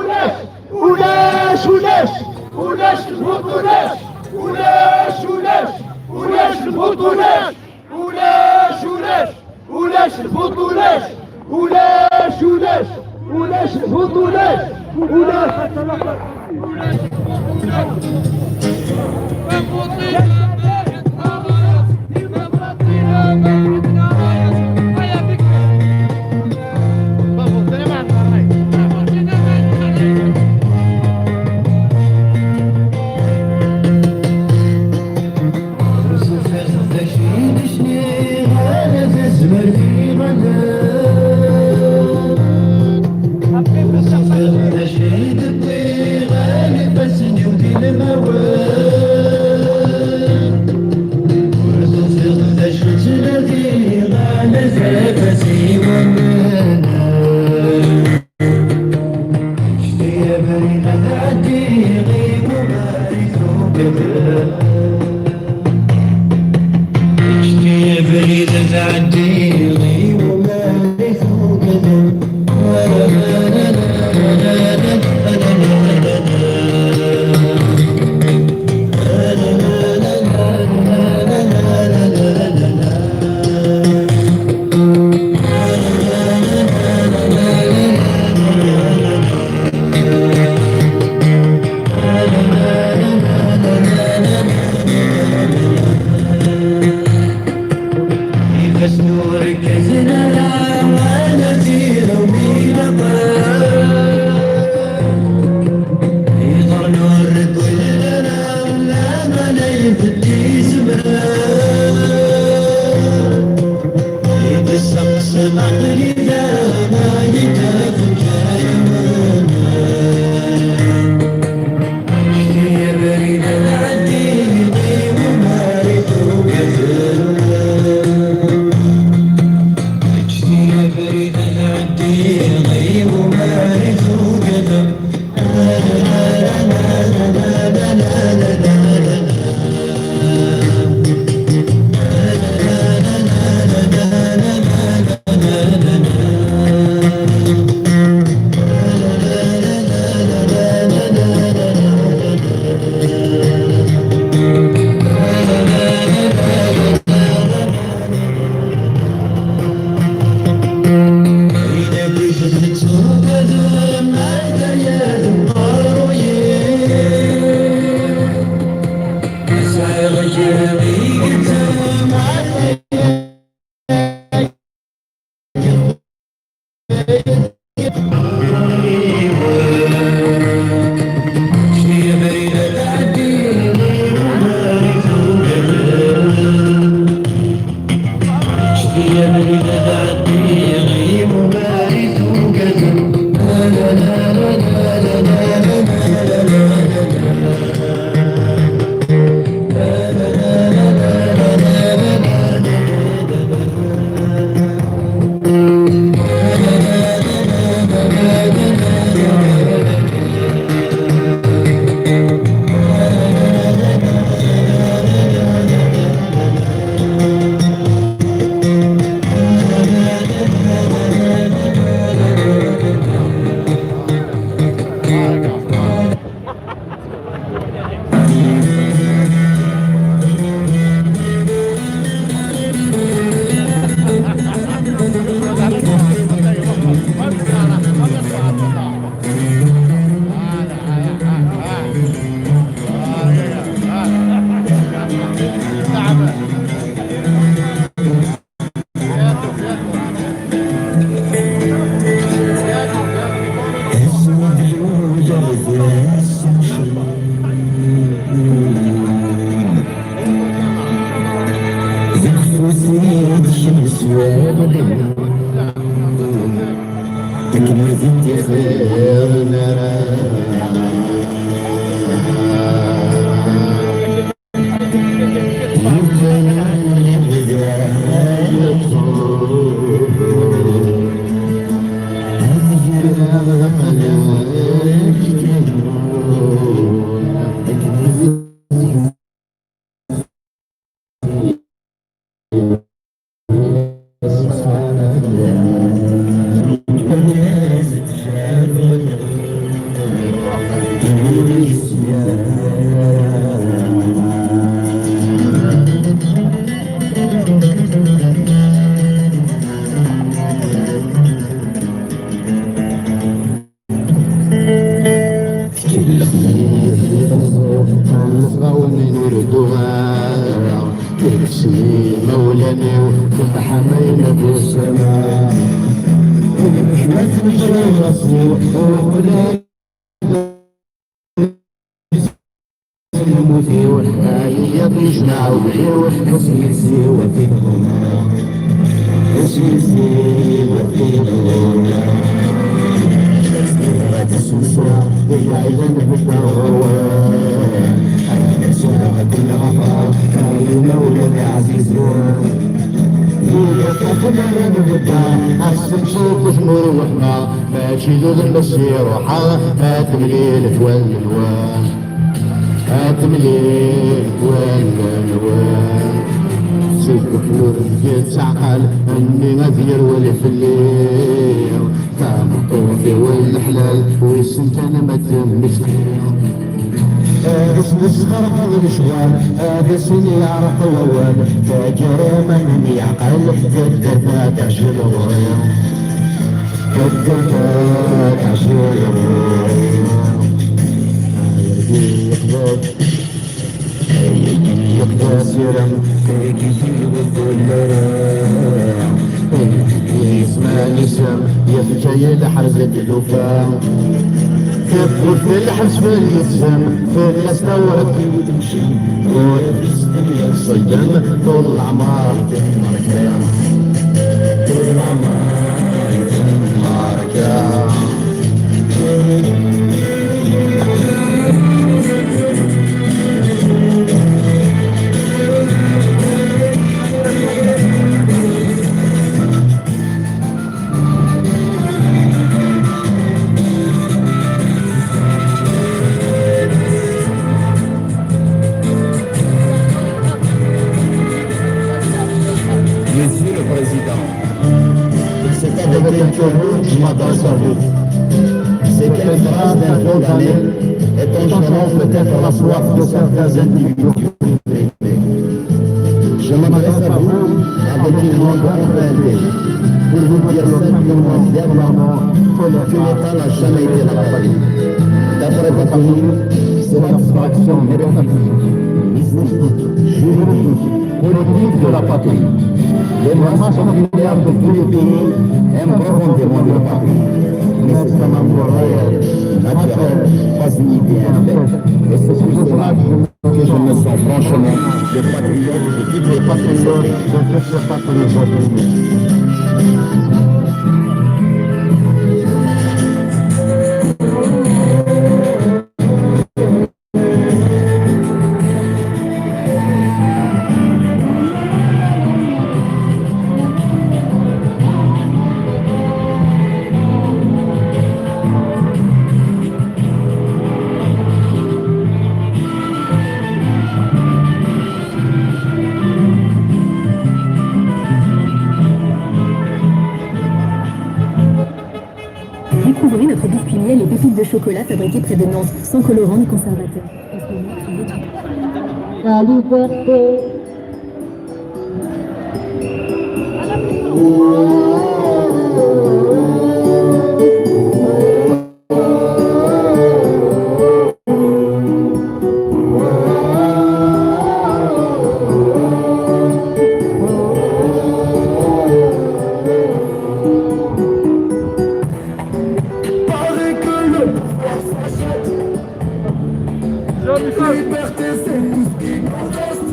Découvrez notre biscuit miel et pépites de chocolat fabriqués près de Nantes, sans colorant ni conservateur.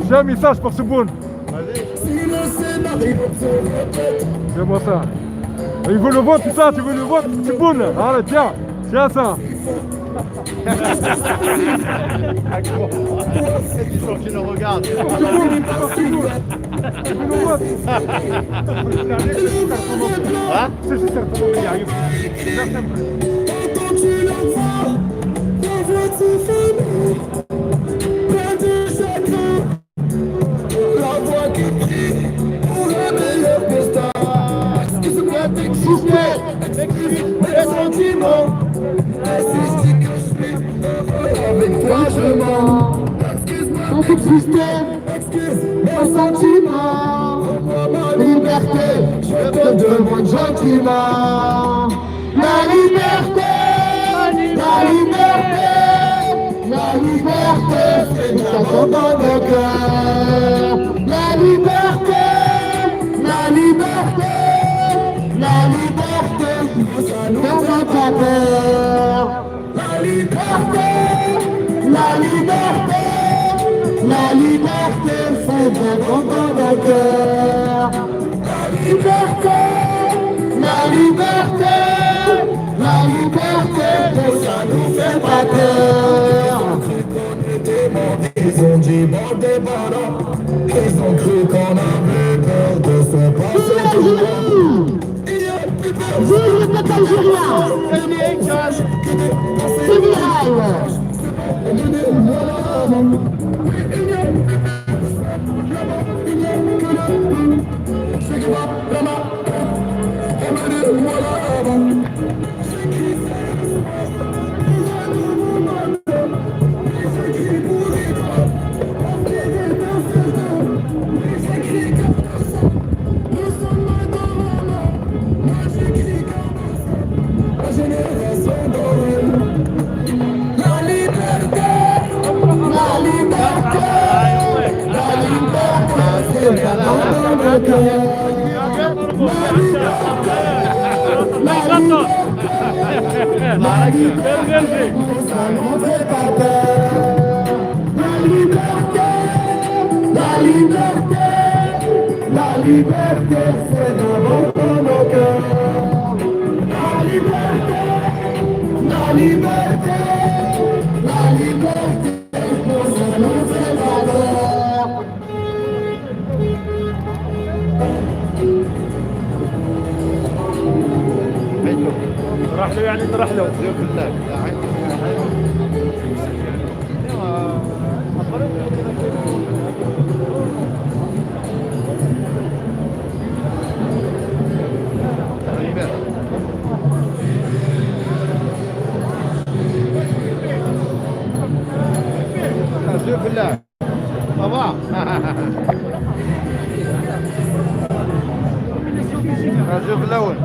J'ai un message pour ce boune. Fais-moi ça. Il veut le vote, putain, tu veux le vote? Tu bonnes. Allez, tiens. Tiens ça.
Ils sont qui nous regardent.
Tu veux le vote?
Hein?
C'est certainement qu'il y arrive.
Quand tu la vois, la voix de ses familles, plein de chacun, la voix qui crie pour le meilleur destin. Excuse-moi d'exister, excuse les sentiments. Et si je dis que je suis heureux avec toi, je mens. Excuse-moi d'exister, excuse mes sentiments. Pour ma liberté, je te demande gentiment. La liberté, la liberté, la liberté, c'est ça dans mon cœur. La liberté, la liberté, la liberté, ça nous fait pas peur. La liberté, la liberté, la liberté, c'est ça dans mon cœur. La liberté, la liberté. La liberté, ça nous fait pas peur. Ils ont dit bon débarras. Ils ont cru qu'on avait peur de se passer. Vive le peuple algérien. Fédéral. La liberté, c'est dans nos cœurs. La liberté, la liberté, la liberté, ça nous fait pas peur.
راح له يعني راح له
بالله بابا شوف اللون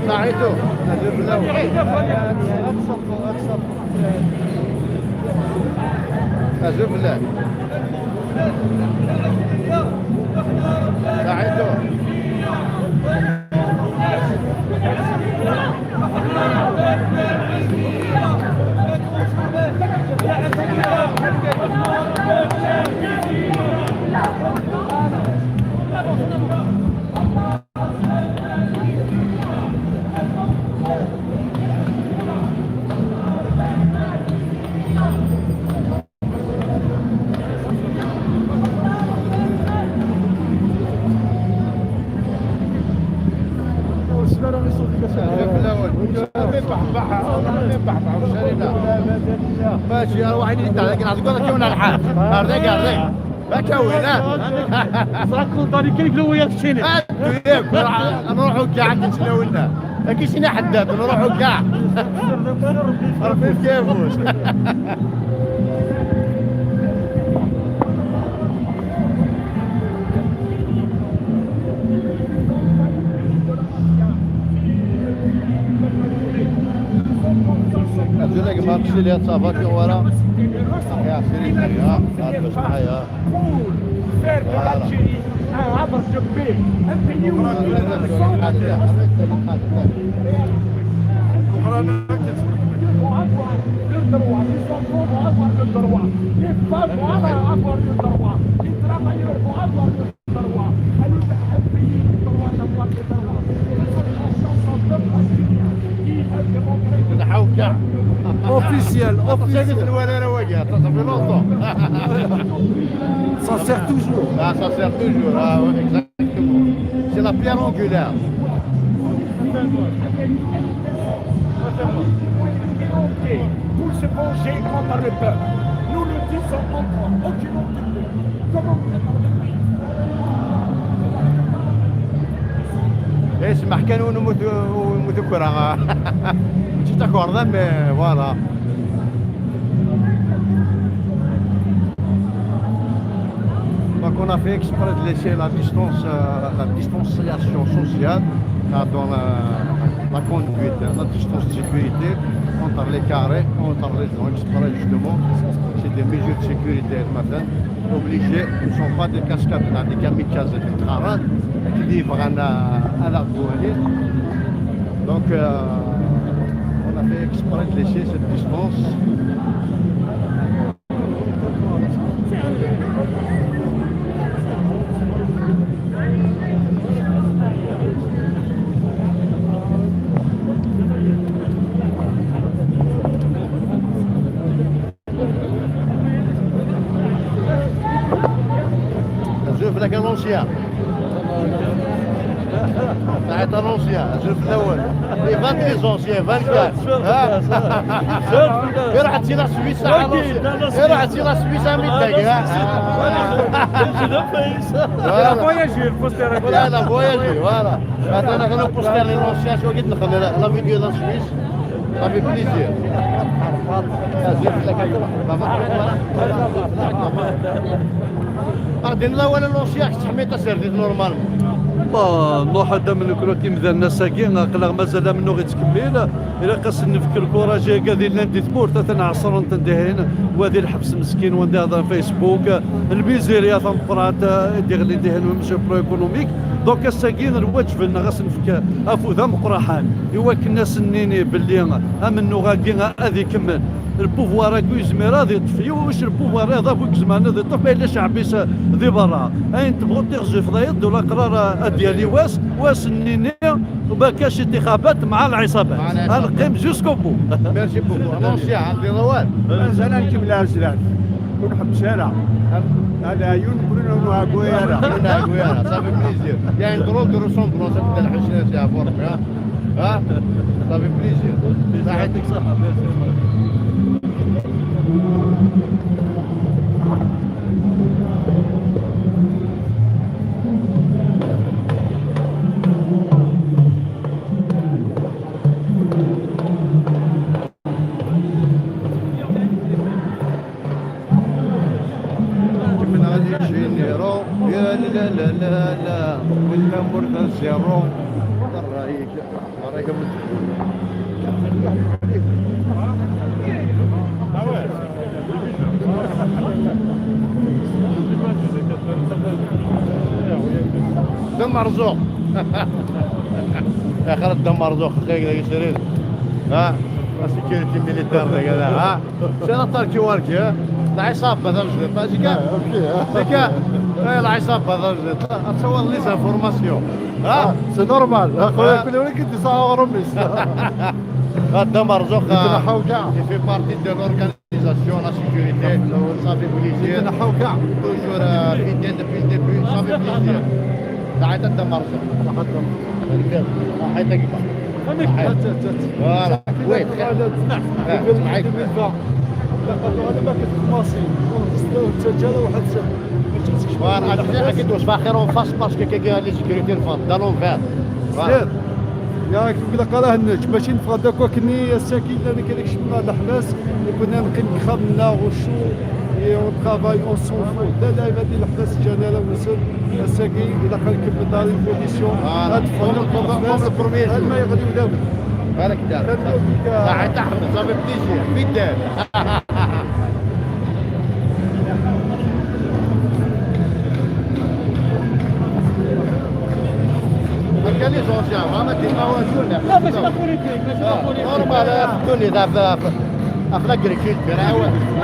صحيتو شوف اللون شوف الله صحيتو ماشي يا واحد انت قاعد تقول لك كيف الحال هذاك هذاك ما كوينه
صاكو طريق يقولوا ويا الشيني
نروحوا كاع نتسناولنا كاين شي حداد نروحوا كاع عرفت كيفوش أقول ما تمشي لي تصافات ورا يا سيري يا هاتوش معايا
عبر جنبي
نحاو كاع
Officiel,
سيدي
officiel.
الوالي رواقي تصافي لونطون
Ça sert toujours.
Ah, ça sert toujours, ah, oui, exactement. C'est la pierre angulaire.
Pour se venger contre le peuple. Nous le disons encore, aucune autre idée. Comment
اسمح كانوا نموتوا كرة ماشي تاع كورة مي فوالا Donc on a fait exprès de laisser la distance, la distanciation sociale dans la conduite, la distance de sécurité entre les carrés, entre les gens exprès justement. C'est des mesures de sécurité maintenant obligées. Ce ne sont pas des cascades, des kamikazes, des traras qui livrent à la douane. Donc on a fait exprès de laisser cette distance. شوف لك الأنسيا تاعت الأنسيا شوف الأول في 20 لي زونسيان 24 راح تسي لا سويسا راح تسي لا سويسا ميتاك
Voyager, il faut se faire
ولا لا فواياجي فوالا انا كانوا بوستير لي لونسيان شو قلت نخلي لا فيديو لا سويس صافي بليزير غادي لا لونسيان تحميتها سيرديت نورمالمون
نروح هذا من كروتي مذا الناس كاين قلق مازال منو غيتكمل الا قاس نفكر كوراجي كادي لاندي تبورت تاع عصر تندهين وهذه الحبس مسكين وندي هذا فيسبوك البيزيريا تنقرات دير لي دهن ومشي برو ايكونوميك دونك الساكين الواجب لنا غاس نفك افوذا مقراحان ايوا كنا سنيني باللي امنو غاكي غادي يكمل البوفوار كو يزمر غادي يطفي واش البوفوار هذا بوك زمان غادي يطفي الا شعبيس ذي برا اين تبغوا تيغزي فضايد ولا قرار ديالي واس النيني وما كاش انتخابات مع العصابات القيم جوسكو بو
ميرسي بوكو لونسيان عندي روان
مازال نكمل الزلال ونحب الشارع هذا عيون برونو هاكويرا
صافي بليزير يعني درون درو سون درون تبدا الحسنات يا فورك ها صافي بليزير صحيتك صحه
يا لا لا لا لا ولا مرت الزيرو
رايك دم مرزوق يا خالد دم مرزوق خيك يشري ها سيكوريتي ميليتير كذا ها سينا تركي واركي ها العصابه هذا الجديد ماشي كاع كاع العصابه هذا الجديد تصور لي انفورماسيون ها
سي نورمال اخويا كل ولك انت صار رميس
هذا مرزوق
نحاو كاع
في بارتي دو لورغانيزاسيون لا سيكوريتي صافي بوليسير
نحاو كاع
توجور فيديان ديبي الديبي صافي بوليسير تعيط هذا مرزوق حياتك فوالا وين معاك وانا اكيد واش باقي رون فاس باسكو كي لي سيكوريتي دارون فات
زيد ياك يقول لك راه النج ماشي نفرض كني الساكين انا كي داكشي من الحباس كنا نخدمنا وشو اون ترافاي اون سون فو لا لا غادي الحباس جانا لا وصل الساكين الى قال كمل دار البوليسيون هاد
البروميير
هاد ما غادي يداوي
بالك دار صحيح تحت صافي بليزير في الدار كان لي زونسيان ما كاين ولا لا باش ما بوليتيك نورمال في تونس في لاغريكولتور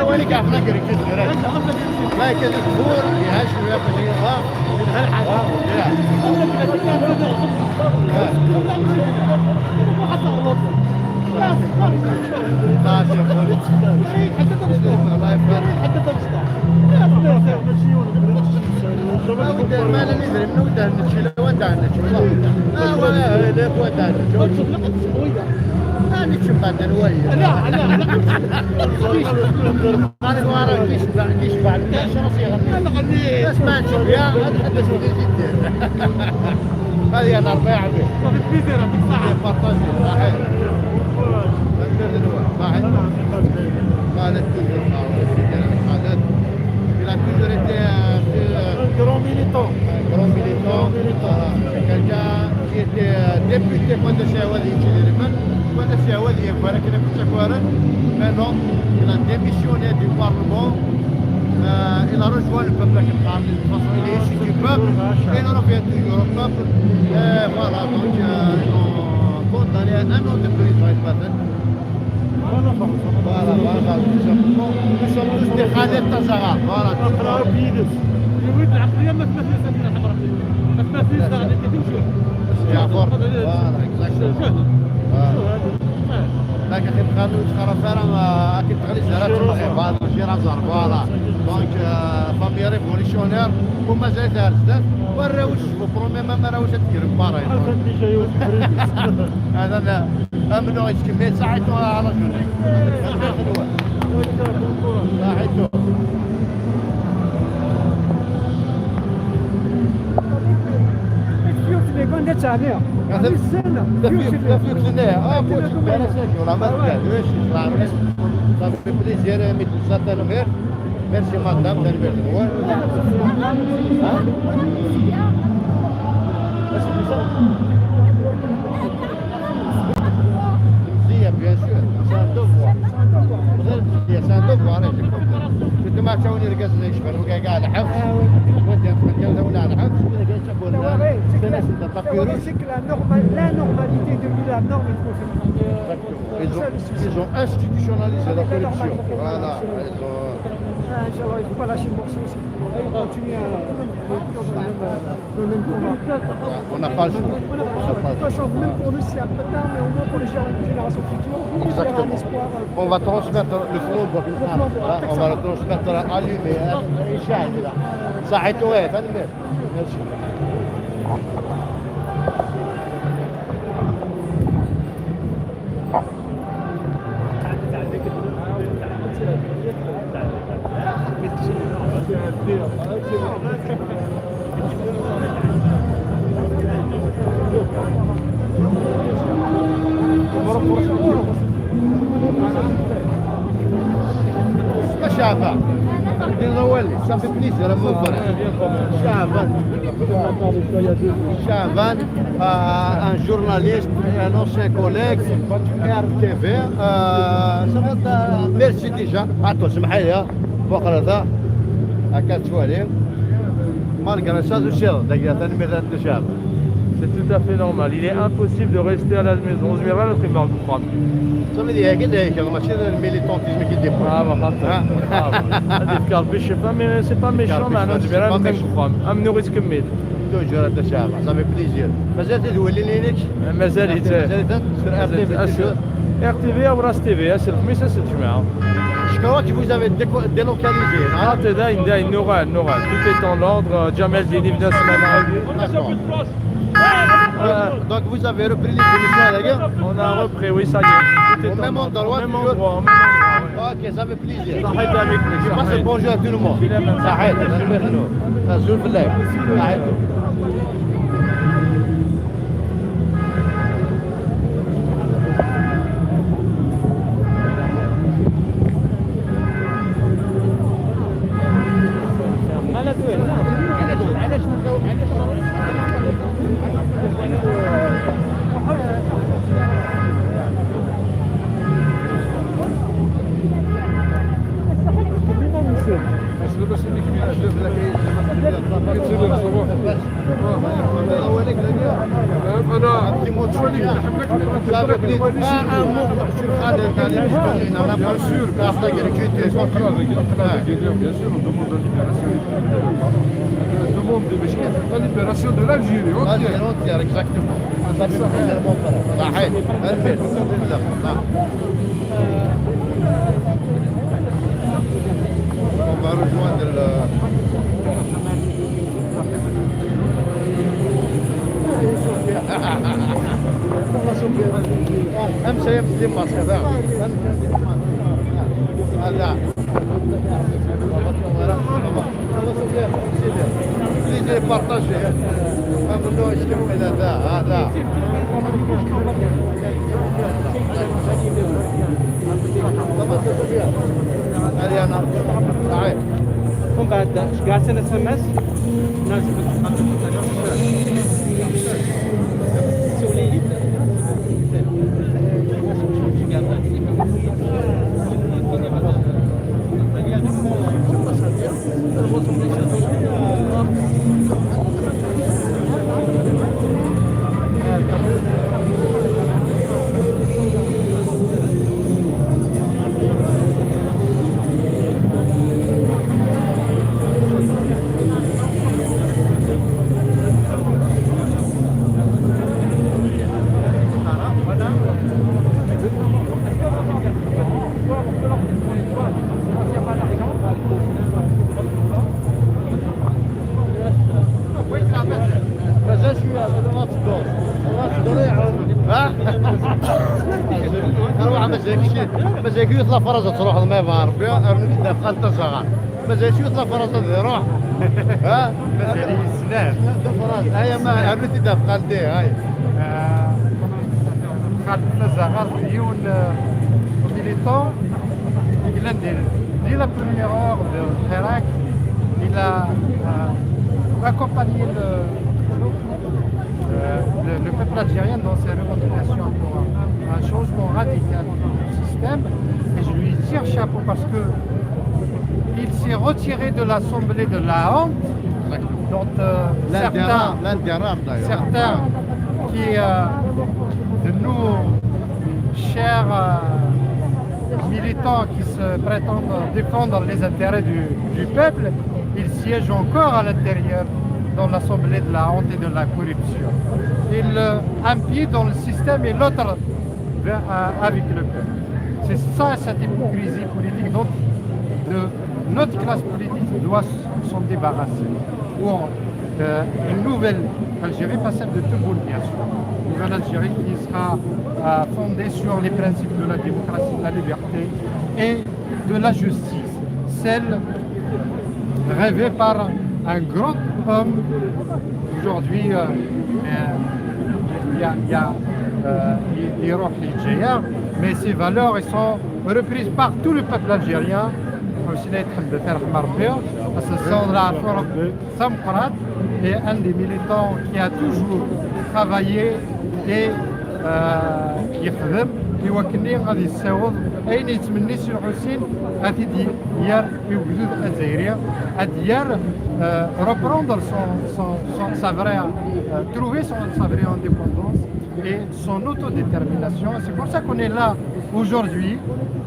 اولي كاع في لاغريكولتور ما كاين الفور يهاش ولا باش
الله يبارك ما لا ندري من ودان نمشي لا ودان نمشي ولا لا ودان انا نمشي بعد نويا لا انا ما راكيش بعد شرفي غني بس ما نشوف يا نتحدث جدا هذه انا ربيع به صحيح بارطاج صحيح صحيح قالت قالت il a toujours été un grand militant. Un grand militant. C'est quelqu'un qui était député quand il mais non, il a démissionné du Parlement. Il a rejoint le peuple qui parle. De toute façon, il est issu du peuple. Et il revient toujours au peuple. Et voilà, donc ils ont condamné un an de prison. Voilà, tout simplement. Nous sommes tous des Khaled Tazara. Voilà, tout simplement.
يريد العقليه ما تمثلش الحمراء ما تمثلش غادي تمشي
فوالا اكزاكتومون لكن خلو تخرفنا ما اكيد تغلي زرات فوالا ماشي رازار فوالا دونك فامي ريفوليسيونير وما زال دارت وراوش برومي ما راوش تكرم باراي هذا امنو يتكمل ساعته على جونك ساعته
قلنا تاعنا هذه السنه
لا فيك لنا كنت انا ساكن ولا ما تكلمش صافي بليزير ميت ساتر غير ميرسي مدام دير هو مزيان بيان سور سان دوفوار سان دوفوار كنت ما تشاوني رقصنا يشبر وكا كاع الحفظ وانت ولا على الحفظ
la normalité de la norme, il faut faire.
Ils ont institutionnalisé la corruption. Voilà.
Inch'Allah, il ne faut pas lâcher le morceau aussi. Il faut continuer le même combat.
On n'a pas le choix.
De toute façon, même pour nous, c'est un peu tard, mais au moins pour les générations futures, il y aura un espoir.
On va transmettre le flambeau. On va le transmettre à lumière. Ça a été ouais, merci. شعبان ça fait plaisir à mon frère. Chaban, un journaliste, un ancien collègue, RTV, merci déjà. Attends, c'est معايا فوق هذا هكا توالي malgré ça je cherche d'ailleurs un numéro de Chaban.
C'est tout à fait normal. Il est impossible de rester à la maison. On se verra notre imam de France.
Ça veut dire que ماشي الميليتونتيزم qui dépend.
Ah, mais c'est pas méchant, mais on se verra notre imam. أمنو ريسكمل.
توجور هذا شعبان. Ça fait plaisir. مازال تدولي لينك.
مازال RTV ou RAS TV, c'est le premier, c'est le jumeau.
Je crois que vous avez délocalisé.
Ah, tout est en ordre. Jamel Dini vient ce matin.
Donc vous avez repris les émissions, les gars?
On a repris, oui, ça y est.
Au même endroit, ok, ça fait plaisir. Je passe le bonjour à tout le monde. Ça aide, ça joue le lait. Ça aide.
bien sûr, bien sûr,
on demande la libération on demande la libération de l'Algérie entière.
Exactement. صحيح. On va rejoindre le... امشي يمشي مصر هذا يجي بارطاجي منو يشكي هذا هذه انا صحيح
ومن بعد قاعد نتفمس نازل
مازال يطلع فرزة تروح ما يعرف أرنك دافقة تصغر مازال يطلع فرزة يروح ها مازال يسلام فرزة هيا ما أرنك دافقة دي هاي
خالد Nazar ديون militant dès la première heure de Hirak il a accompagné le peuple algérien dans ses revendications pour un changement radical du système et je lui tire chapeau parce que il s'est retiré de l'Assemblée de la honte dont certains qui de nous chers militants qui se prétendent défendre les intérêts du peuple, ils siègent encore à l'intérieur dans l'Assemblée de la honte et de la corruption. Un pied dans le système et l'autre avec le peuple. C'est ça cette hypocrisie politique dont notre classe politique doit s'en débarrasser. Une nouvelle Algérie, pas celle de Tebboune bien sûr, une nouvelle Algérie qui sera fondée sur les principes de la démocratie, de la liberté et de la justice, celle rêvée par un grand homme. Aujourd'hui, il y a mais ces valeurs elles sont reprises par tout le peuple algérien. Ce sont la forme Samkrat et un des militants qui a toujours travaillé et يخدم يوكلني غادي يساوض اين يتمني سي الحسين غادي ديال في وجود الجزائريه ديال reprendre sa vraie trouver sa vraie indépendance et son autodétermination. C'est pour ça qu'on est là aujourd'hui.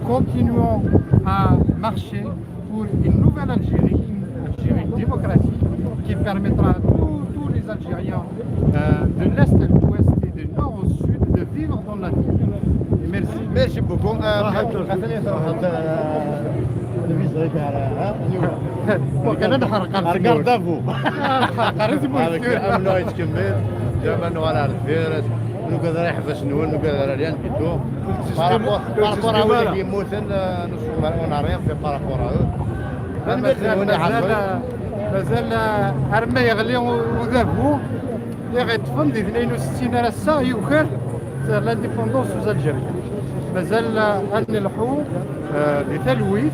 Continuons à marcher pour une nouvelle Algérie, une Algérie démocratique qui permettra à tous les Algériens de l'Est à l'Ouest et du Nord au Sud de vivre dans la vie. Merci.
Merci beaucoup. nous قادر يحبس نون nous قادر rien du tout par rapport à eux qui يموتن on n'a rien fait par rapport à eux
مازال هرما يغلي وذابو اللي غيطفن دي 62 راه الساعه يوكل لانديبوندونس الجزائريه مازال نلحو بتلويث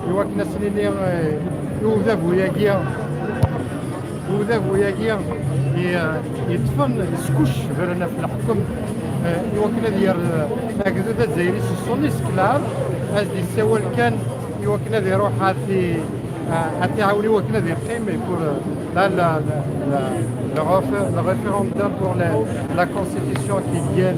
يوكنا سنين وذابو ياكيا يدفن سكوش فرنا في الحكم يوكنا ديال هكذا الجزائري سون اسكلاف هاد السوال كان يوكنا يروح هاتي عاوني وكنا ديال قيمه pour le référendum pour la constitution qui vient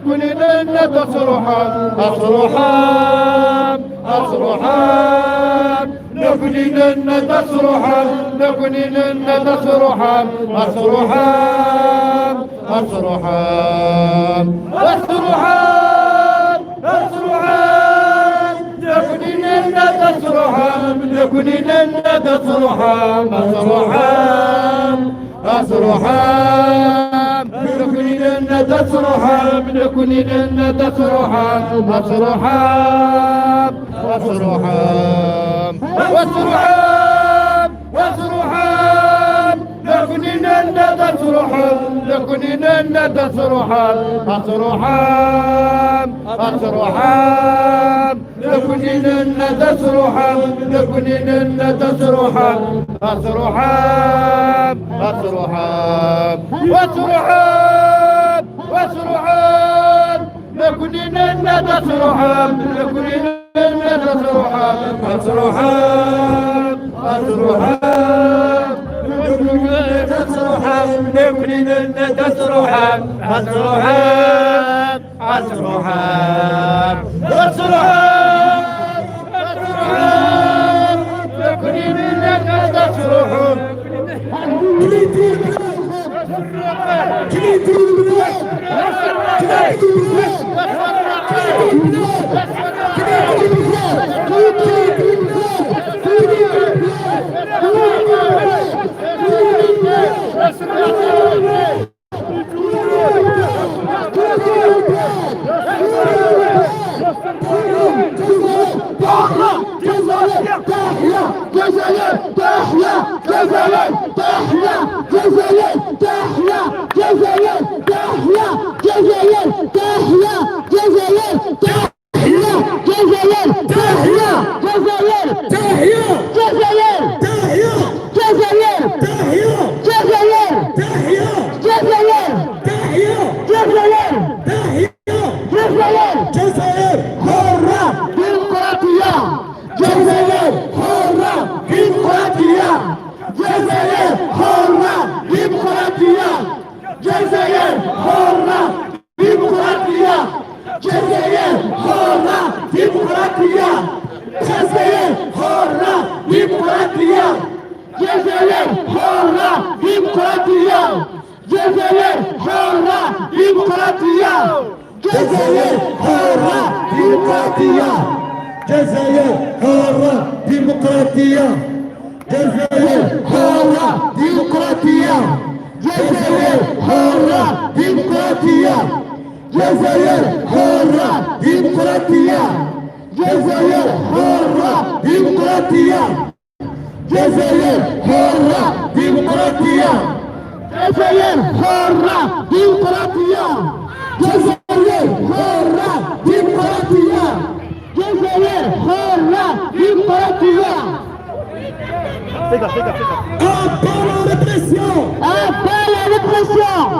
نكونين تصرحان أصرحان أصرحان نكونين تصرحان نكونين تصرحان أصرحان أصرحان أصرحان أصرحان نكونين تصرحان نكونين تصرحان أصرحان أصرحان نكونين تصرحان نكونين تصرحان أصرحان أصرحان أصرحان أصرحان نكونين تصرحان نكونين تصرحان أصرحان أصرحان نكونين تصرحان نكونين تصرحان أصرحان أصرحان وأصرحان وأصرحان نكونين تصرحان نكونين تصرحان أصرحان أصرحان تصرحان نكونين تصرحان أصرحان أصرحان أصرحان أصرحان نكونين تصرحان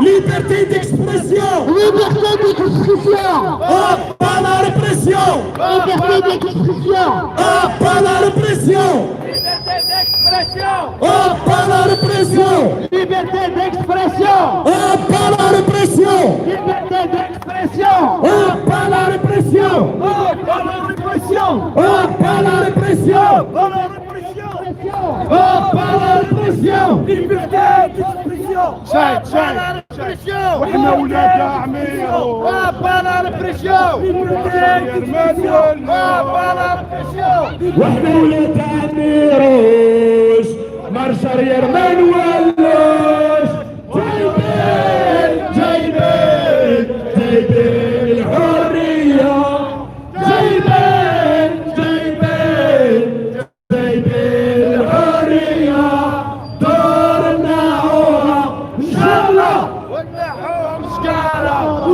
Liberté d'expression. Liberté d'expression. Pas la répression. Liberté d'expression. Pas la répression. Liberté d'expression. Pas la répression. Liberté d'expression. Pas la répression. Liberté d'expression. Pas la répression. Pas la répression. Pas la répression. Pas la répression. Pas la répression. Liberté d'expression.
شاهد واحنا ولاد عميرو
بالا ريبريسيون بالا ريبريسيون
واحنا ولاد عميروش مرشرير ما نولوش جايبين جايبين جايبين الحرية جايبين جايبين جايبين الحرية دار الناعورة إن شاء الله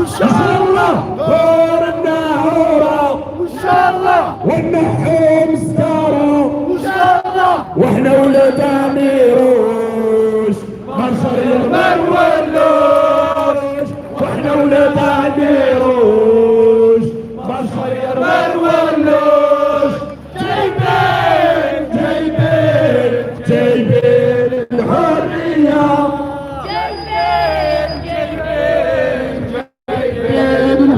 إن شاء الله دار الناعورة إن شاء الله والنحوم سكارة إن شاء الله واحنا ولاد عميروش مرشرير ما نولوش واحنا ولاد عميروش مرشرير ما نولوش جايبين جايبين جايبين الحرية جايبين جايبين جايبين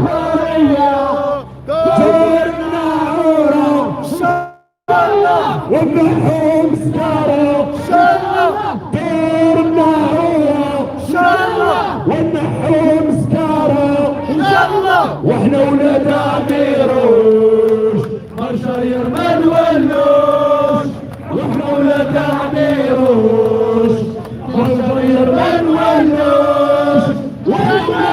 ونحوم سكارة إن شاء الله دور النهار إن شاء الله ونحوم سكارة إن شاء الله واحنا ولاد عميروش مرشاير ما نولوش واحنا ولاد عميروش مرشاير ما نولوش واحنا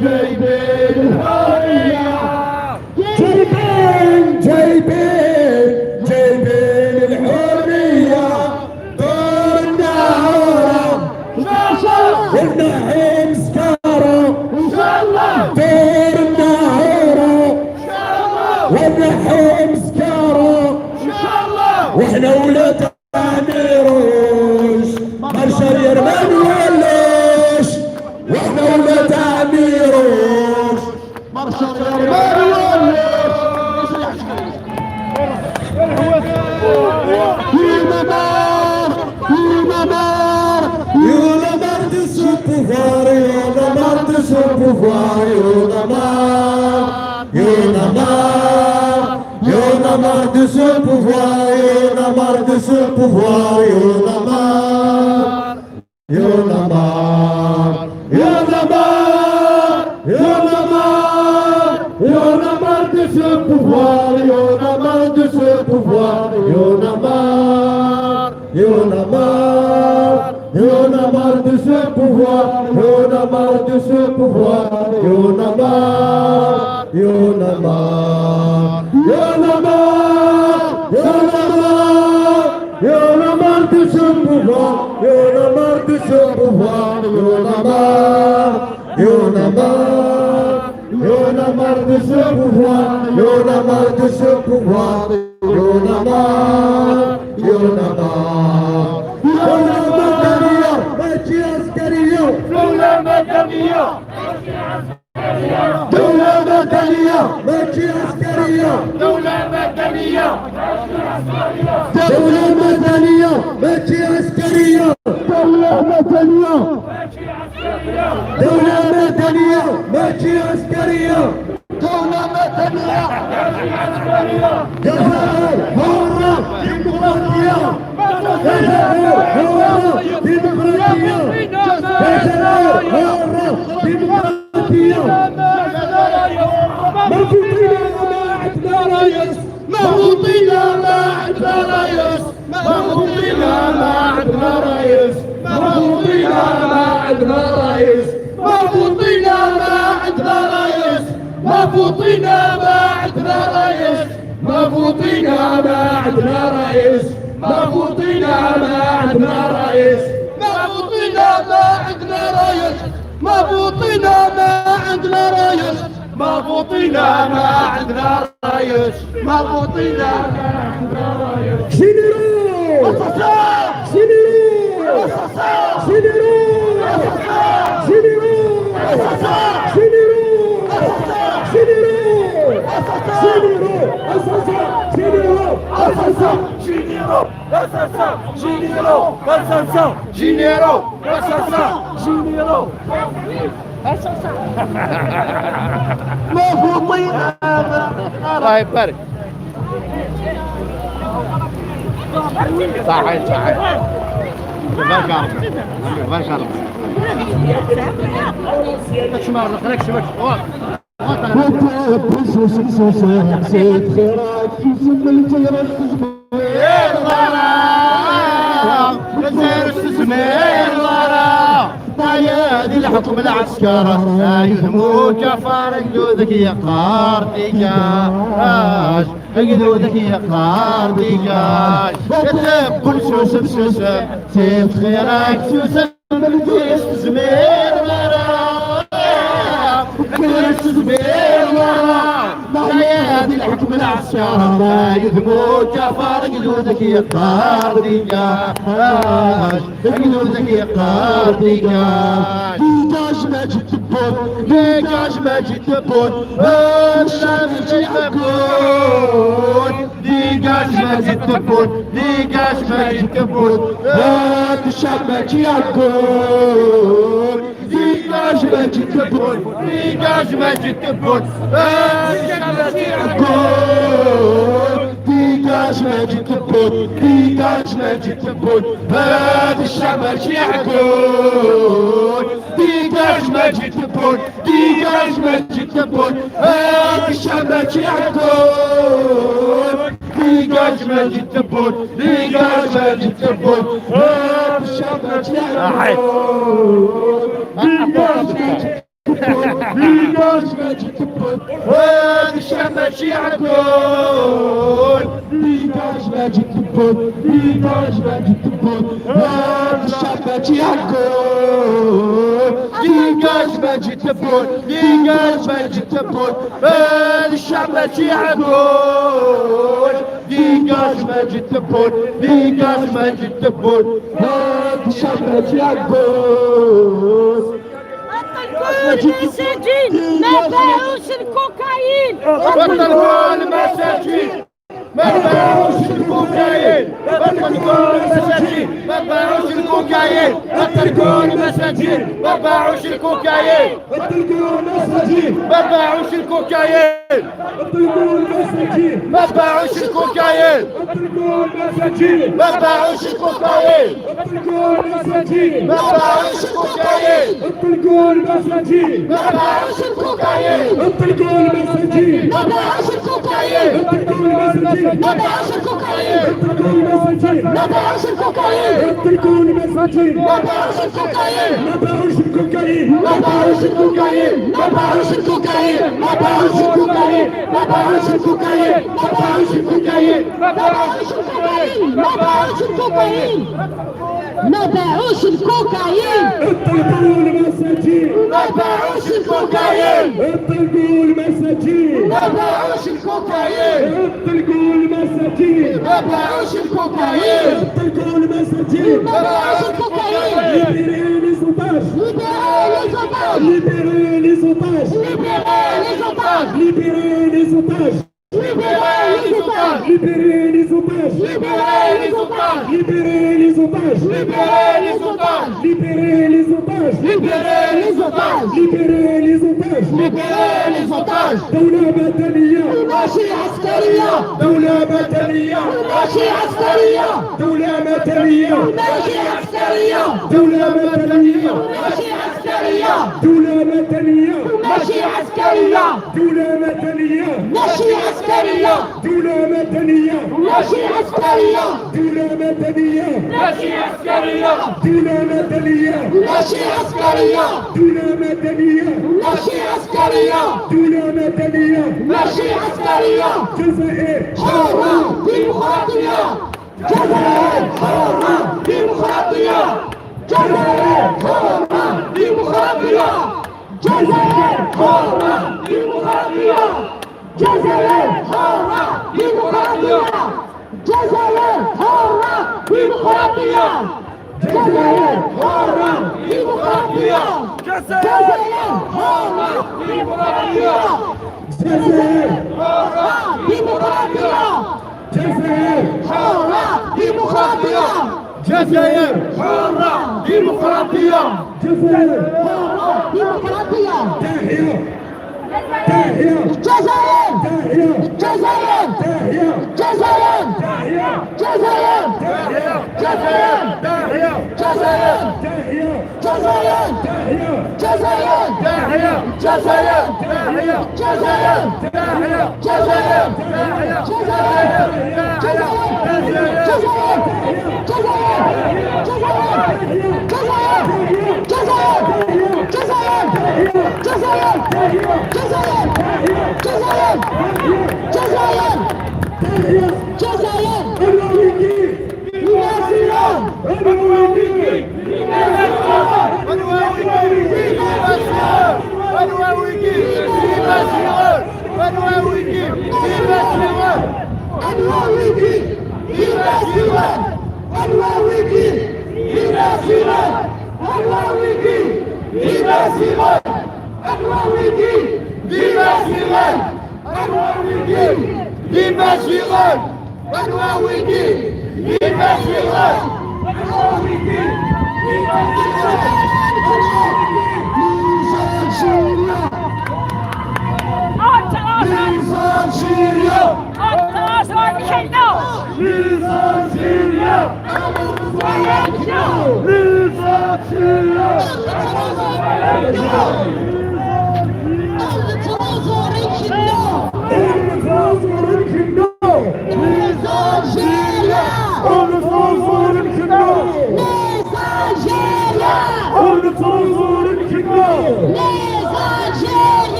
جايبين الحرية جايبين الحرية دور النهار إن شاء الله ونحيم سكارة إن شاء الله دور النهار إن شاء الله ونحيم سكارة إن شاء الله واحنا ولاد عميروش مرشاير ما نولوش واحنا ولاد عميروش مرشاير ما نولوش marre de ce pouvoir, y'en a marre de ce pouvoir, y'en a marre, y'en a marre, y'en a marre, y'en a marre, y'en a marre de ce pouvoir, y'en a marre de ce pouvoir, y'en a marre, y'en a marre, y'en a marre de ce pouvoir, y'en a marre de ce pouvoir, y'en a marre, y'en a marre, y'en a marre, y'en a marre, y'en a marre de ce pouvoir, y'en a marre de ce pouvoir, y'en a marre, y'en a marre, y'en a marre de ce pouvoir, y'en a marre de ce pouvoir, y'en a marre, y'en a marre, y'en a marre, ماشي عسكرية دولة مدنية دولة مدنية ماشي عسكرية دولة مدنية دولة مدنية ماشي عسكرية دولة مدنية دولة مدنية ماشي عسكرية دولة مدنية جزائر حرة ديمقراطية جزائر حرة ديمقراطية جزائر حرة ديمقراطية مربوطين ما عندنا رئيس مربوطين ما عندنا رئيس مربوطين ما عندنا رئيس مربوطين ما عندنا رئيس مربوطين ما عندنا رئيس مربوطين ما عندنا رئيس مربوطين ما عندنا رئيس مربوطين ما عندنا رئيس مربوطين ما عندنا رئيس مربوطين ما عندنا رئيس مربوطين ما عندنا رئيس جنرال جنرال
الله يبارك صحيح صحيح بارك طيادي الحكم العسكرة يهمو كفار جدودك يا قارديكاش جدودك يا قارديكاش كتب سوسم سوسم سيف خيرك سوسم بالجيش زمير بالجيش زمير طيادي الحكم العسكرة يهمو كفار جدودك يا قارديكاش جدودك يا قارديكاش ديكاش ماجد تبون ديكاش ماجد تبون الشعب يحبون ديكاش ماجد تبون ديكاش ماجد تبون الشعب يحبون ديكاش ماجد تبون ديكاش ماجد تبون الشعب يحبون
ماجد تبون ديجاج ماجد تبون هذا الشعب ماشي يعقول ديجاج ماجد تبون ديجاج ماجد تبون هذا الشعب ماشي يعقول ديجاج ماجد تبون ديجاج ماجد تبون هذا الشعب ماشي يعقول ديجاج ماجد تبون هذا الشعب ماشي يعقول ديجاج ماجد تبون ديجاج ماجد تبون هذا الشعب ماشي يعقول ديجاج ماجد تبون ديجاج ماجد تبون هذا الشعب ماشي يعقول ديجاج ماجد تبون ديجاج ماجد تبون هذا الشعب ماشي يعقول
المساجين ما باعوش الكوكايين
بطلوا المساجين ما باعوش الكوكايين بطلوا المساجين ما باعوش الكوكايين بطلوا المساجين ما باعوش الكوكايين بطلوا المساجين ما باعوش الكوكايين بطلوا المساجين ما باعوش الكوكايين بطلوا المساجين ما باعوش الكوكايين بطلوا المساجين ما باعوش الكوكايين بطلوا المساجين ما باعوش الكوكايين بطلوا المساجين ما باعوش الكوكايين بطلوا المساجين ما باعوش الكوكايين بطلوا المساجين ما باعوش الكوكايين بطلوا المساجين ما باعوش الكوكايين ما باعوش الكوكايين ما باعوش الكوكايين ما باعوش الكوكايين ما باعوش الكوكايين ما باعوش الكوكايين ما باعوش الكوكايين ما باعوش الكوكايين ما باعوش الكوكايين
ما باعوش الكوكايين
اطلقوا المساجين ما باعوش الكوكايين اطلقوا المساجين ما باعوش الكوكايين اطلقوا المساجين ما باعوش الكوكايين اطلقوا المساجين ما باعوش الكوكايين libérez les otages libérez les otages libérez les otages libérez les otages libérez les otages libérez les otages libérez les otages libérez les otages libérez les otages libérez les otages libérez les otages libérez les otages libérez les otages دولة مدنية ماشي عسكرية دولة مدنية ماشي عسكرية دولة مدنية ماشي عسكرية دولة مدنية ماشي عسكرية دولة مدنية ماشي عسكرية دولة مدنية ماشي عسكرية دولة مدنية ماشي عسكرية دولة مدنية ماشي عسكرية دولة مدنية ماشي عسكرية دولة مدنية ماشي عسكرية دولة مدنية ماشي عسكرية جزائر حرة ديمقراطية جزائر حرة ديمقراطية جزائر حرة ديمقراطية جزائر حرة ديمقراطية جزائر حرة ديمقراطية جزائر حرة ديمقراطية جزائر حرة ديمقراطية جزائر حرة ديمقراطية جزائر حرة ديمقراطية جزائر حرة ديمقراطية جزائر حرة ديمقراطية جزائر حرة ديمقراطية تحية تحية الجزائر تحية الجزائر تحية الجزائر تحية الجزائر تحية الجزائر تحية الجزائر تحية الجزائر تحية الجزائر تحية الجزائر تحية الجزائر تحية الجزائر تحية
التراجع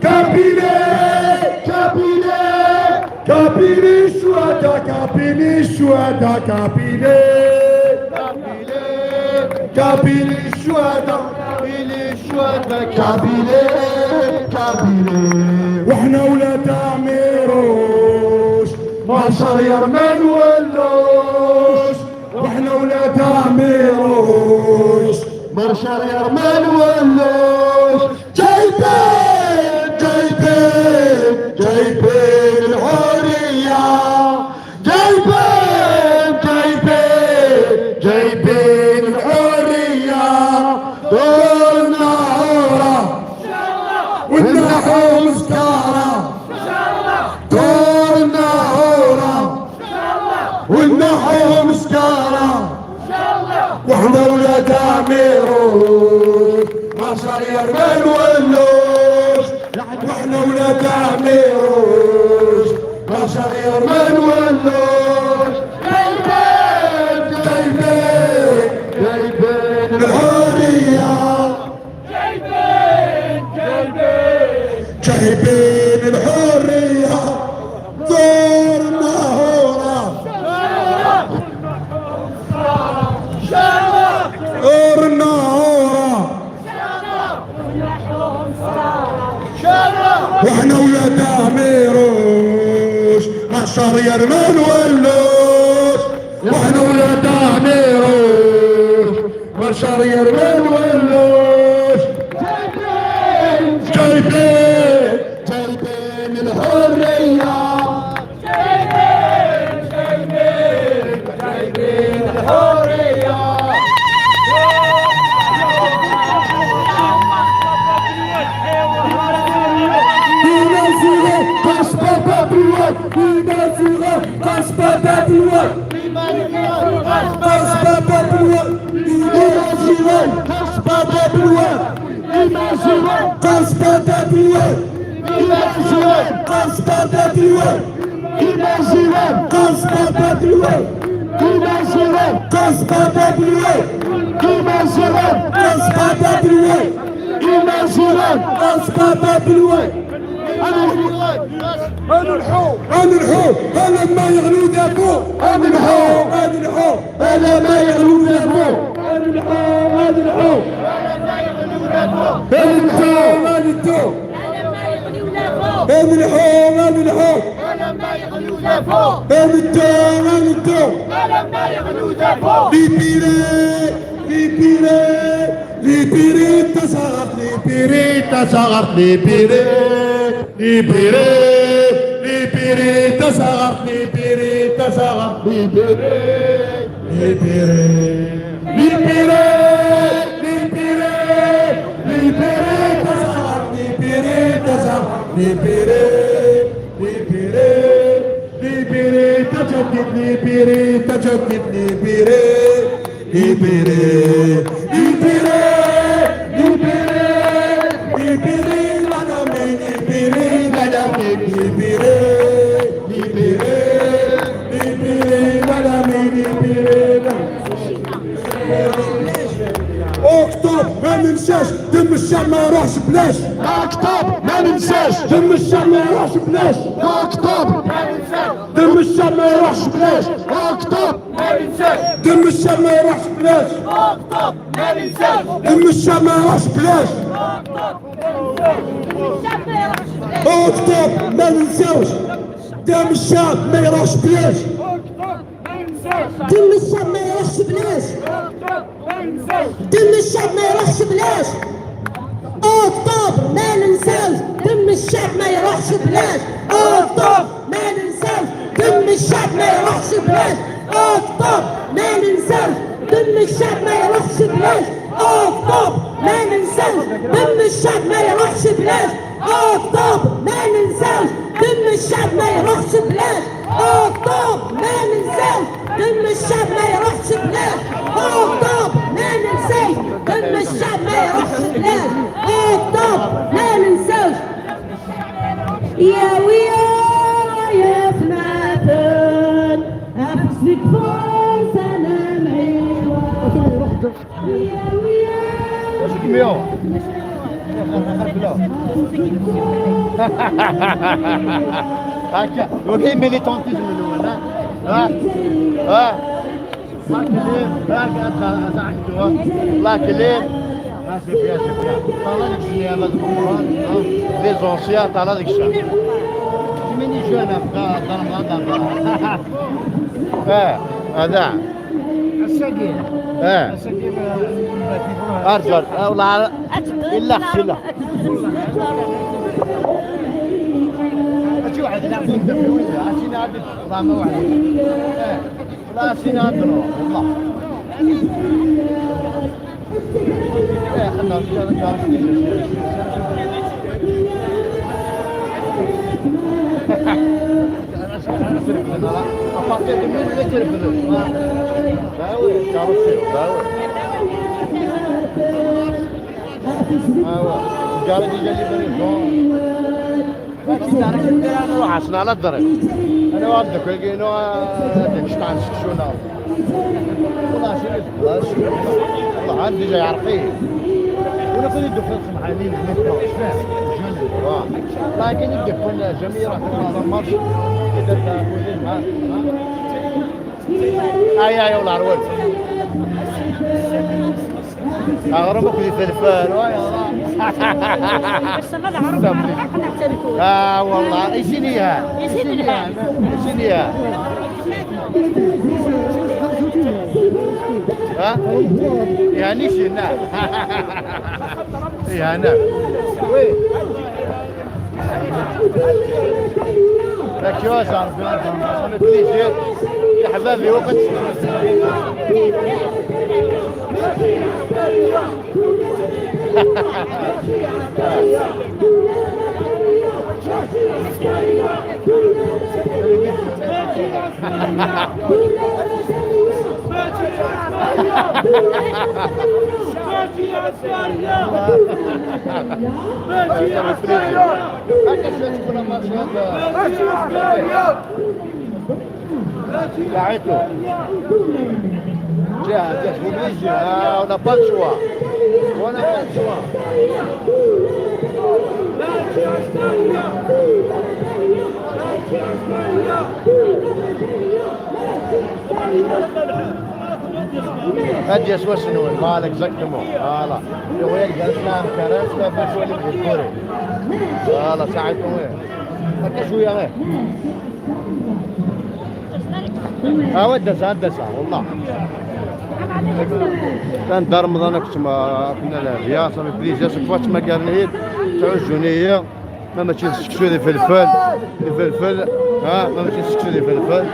Capile الشهداء كابيلي كابيلي الشهداء كابيلي واحنا ولاد عميروش معشر يرمان ولوش واحنا ولاد عميروش معشر يرمان ولوش جايبين الحرية جايبين الحرية دور النهورة والنحو مسكارة دور النهورة والنحو مسكارة واحنا ولاد عميروش معشر يرمان ولوش واحنا ولاد عميروش معشر يرمان ولوش جايبين الحرية جايبين الحرية دور النهورة دور النهورة واحنا ولاد عميروش معشر يرمان ولوش واحنا ولاد عميروش معشر يرمان ولوش جايبين الحرية جايبين الحرية أنا ما يغلو ذاكو أنا ما يغلو ذاكو اكتب ما ننساش دم الشعب ما يروحش بلاش اكتب ما ننساش دم الشعب ما يروحش بلاش اكتب ما ننساش دم الشعب ما يروحش بلاش اكتب ما ننساش دم الشعب ما يروحش بلاش اكتب ما ننساش دم الشعب ما يروحش بلاش اكتب ما ننساوش دم الشعب ما يروحش بلاش دم الشعب ما يروحش بلاش دم الشعب ما يروحش بلاش اكتوبر ما ننساوش دم الشعب ما يروحش بلاش اكتوبر ما ننساوش دم الشعب ما يروحش بلاش اكتوبر ما ننساوش دم الشعب ما يروحش بلاش اكتوبر ما ننساوش دم الشعب ما يروحش بلاش اكتوبر ما ننساوش دم الشعب ما يروحش بلاش اكتوبر ما ننساوش دم الشعب ما يروحش بلاش اكتوبر ما ننساوش دم الشعب ما يروحش بلاش اكتوبر ما ننساوش يا ويا يا فناتن افسك فوز انا معيوة يا ويا
هكا وكاين ميليتونتيزم من هنا ها الله كليم الله كليم سفيان طلع لك شويه هذا القران لي زونسيان طلع لك شويه مني جانا في هذا
السقيم السقيم
ارجل والله الا خشله شو واحد يلعب في عشان هذا ضامه واحد لا سينا والله خلنا أفكر من اللي ترفض باوي كارثة باوي قال لي جالي بريء لكن تعرف أنا وحسنا على الضرب أنا وعندك ويجينو تشتعل شونا والله شنو والله عندي جاي عرقي ولا كل الدخول سمحانين لكن الدخول جميلة هذا الماتش إذا تفوزين أي والله عروض أغربك في فلفل والله ايش نيها ايش نيها ها يعني شنو يا انا وين لك يا صاحبي انا بليزير يا حبابي وقت دعيته جاء بيجي وانا بنشوى هدي اسوى شنو مالك زكمو هلا وين قال سلام كرس لا فشوي اللي بالكوري هلا ساعدكم وين هكا شويه غير ودسا والله كان دار رمضان كما كنا الرياضه بليز سكفات ما قال لي تعجونيه ما ماشي سكسو لي فلفل ها ما ماشي سكسو لي فلفل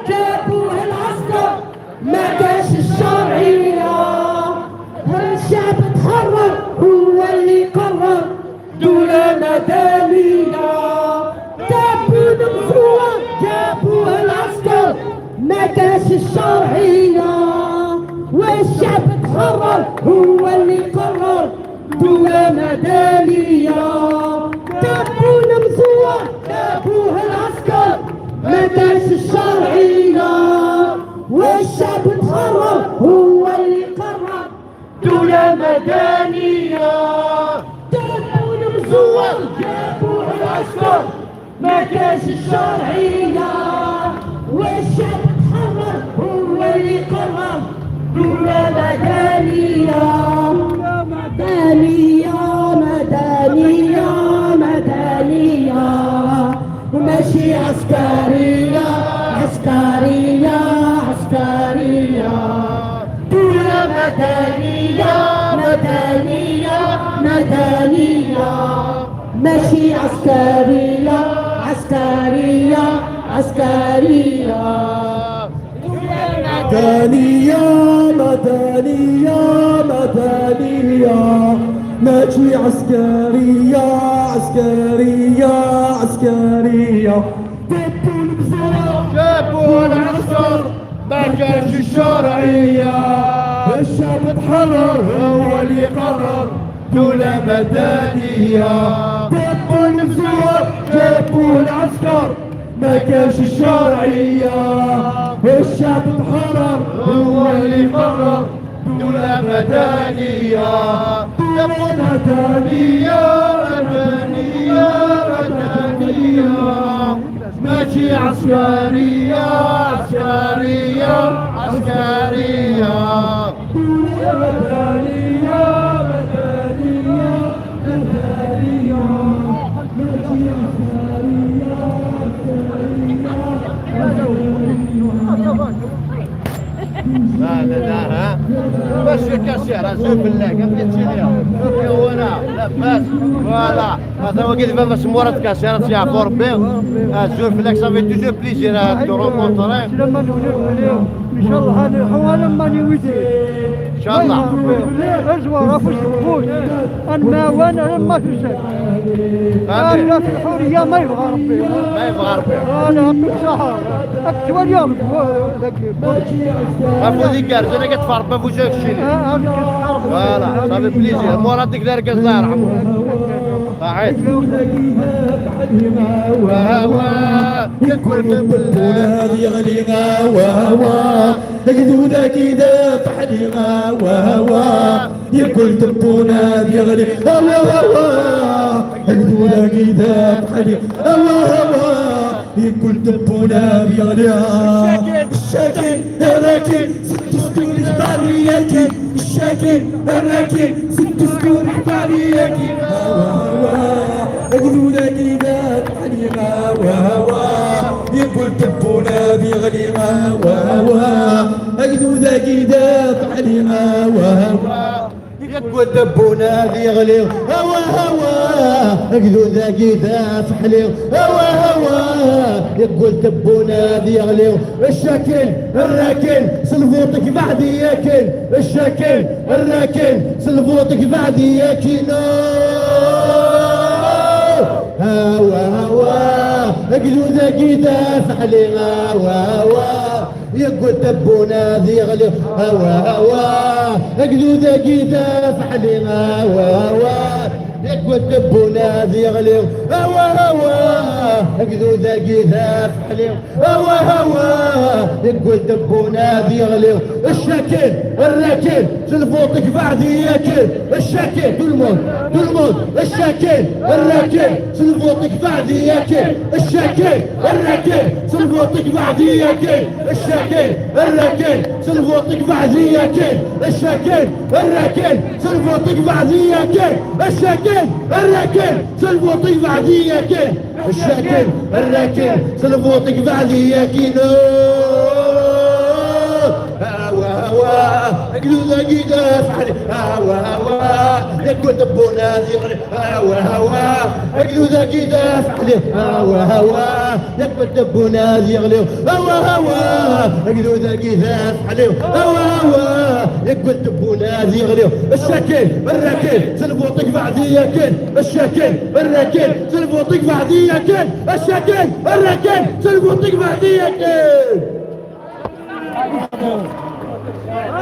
جابوه العسكر ما كاش الشرعية الشعب تحرر هو اللي قرر دولة مدنية جابوه المزروع جابوه العسكر ما كاش الشرعية والشعب تحرر هو اللي قرر دولة مدنية جابوه المزروع جابوه العسكر ما كاش الشرعية والشعب تحرر هو اللي قرر دولة مدنية جابوا المزور جابوا العسكر ما كاش الشرعية والشعب تحرر هو اللي قرر دولة مدنية مدنية وماشي عسكرية دولة مدنية ماشي عسكرية مدنية ماشي عسكرية جابوا العسكر ما كانش الشرعية الشعب تحرر هو اللي قرر دولة مدنية جابوا المزور جابوا العسكر ما كانش الشرعية والشعب تحرر هو اللي قرر دولة مدنية دولة مدنية مدنية مدنية ماشي عسكرية عسكرية عسكرية دولة مدنية مدنية مدنية ماشي
لا لا لا ها باش كاسير زوج بالله قبل تشيليها هو انا لاباس فوالا هذا هو كيف باش مورد كاسير تاع ربي زوج بالله صافي توجور بليزير دو رونكونطري
لما نقولوا اليوم ان شاء الله هذا الحوالي ما نويتي
ان شاء الله
الزوار في الشبوط انا وانا لما تشك انا في الحوريه ما يبغى ربي
ما يبغى ربي
انا في الشهر اكثر اليوم
ابو ذكر انا كتفرب ابو جاك شيلي فوالا صافي بليزير مورد ديك دارك الله يرحمه صحيح وهوا يكون
بلاد يغليها وهوا تقدونا كذا فحليها وهوا يكل تبونا يغلي هوا هوا تقدونا كذا فحليها هوا يكل تبونا يغليها الشاكين الراكين ست سكون اختارياكي الشاكين الراكين ست سكون اختارياكي يقولونا كذا تحليها وهوا يقول تبونا بيغليها وهوا يقولونا كذا تحليها وهوا يقول تبونا بيغلي هوا هوا يقولونا كذا تحليها هوا هوا يقول تبونا بيغلي الشاكل الراكن سلفوطك بعدي ياكل الشاكل الراكن سلفوطك بعدي ياكل هوا هوا قلونا كيدا فحلينا هوا يقول تبونا ذي غلي هوا هوا قلونا كيدا فحلينا هوا يقول تبونا ذي غلي هوا هوا قلونا كيدا فحلينا هوا هوا يقول تبونا ذي غلي الشاكل الراكل سلفوطك بعدي ياكل الشاكل كل الموت الشاكل الراكل سلفوطك بعدي ياكل الشاكل الراكل سلفوطك بعدي ياكل الشاكل الراكل سلفوطك بعدي ياكل الشاكل الراكل سلفوطك بعدي ياكل الشاكل الراكل سلفوطك بعدي ياكل الشاكل الراكل سلفوطك بعدي ياكل قلونا كيدا فحلي هوا هوا يكون تبونا ذي هوا هوا قلونا كيدا فحلي هوا هوا يكون تبونا ذي هوا هوا قلونا كيدا فحلي هوا هوا يكون تبونا ذي الشاكل الراكل سلفوطك بعدي ياكل الشاكل الراكل سلفوطك بعدي ياكل الشاكل الراكل سلفوطك بعدي ياكل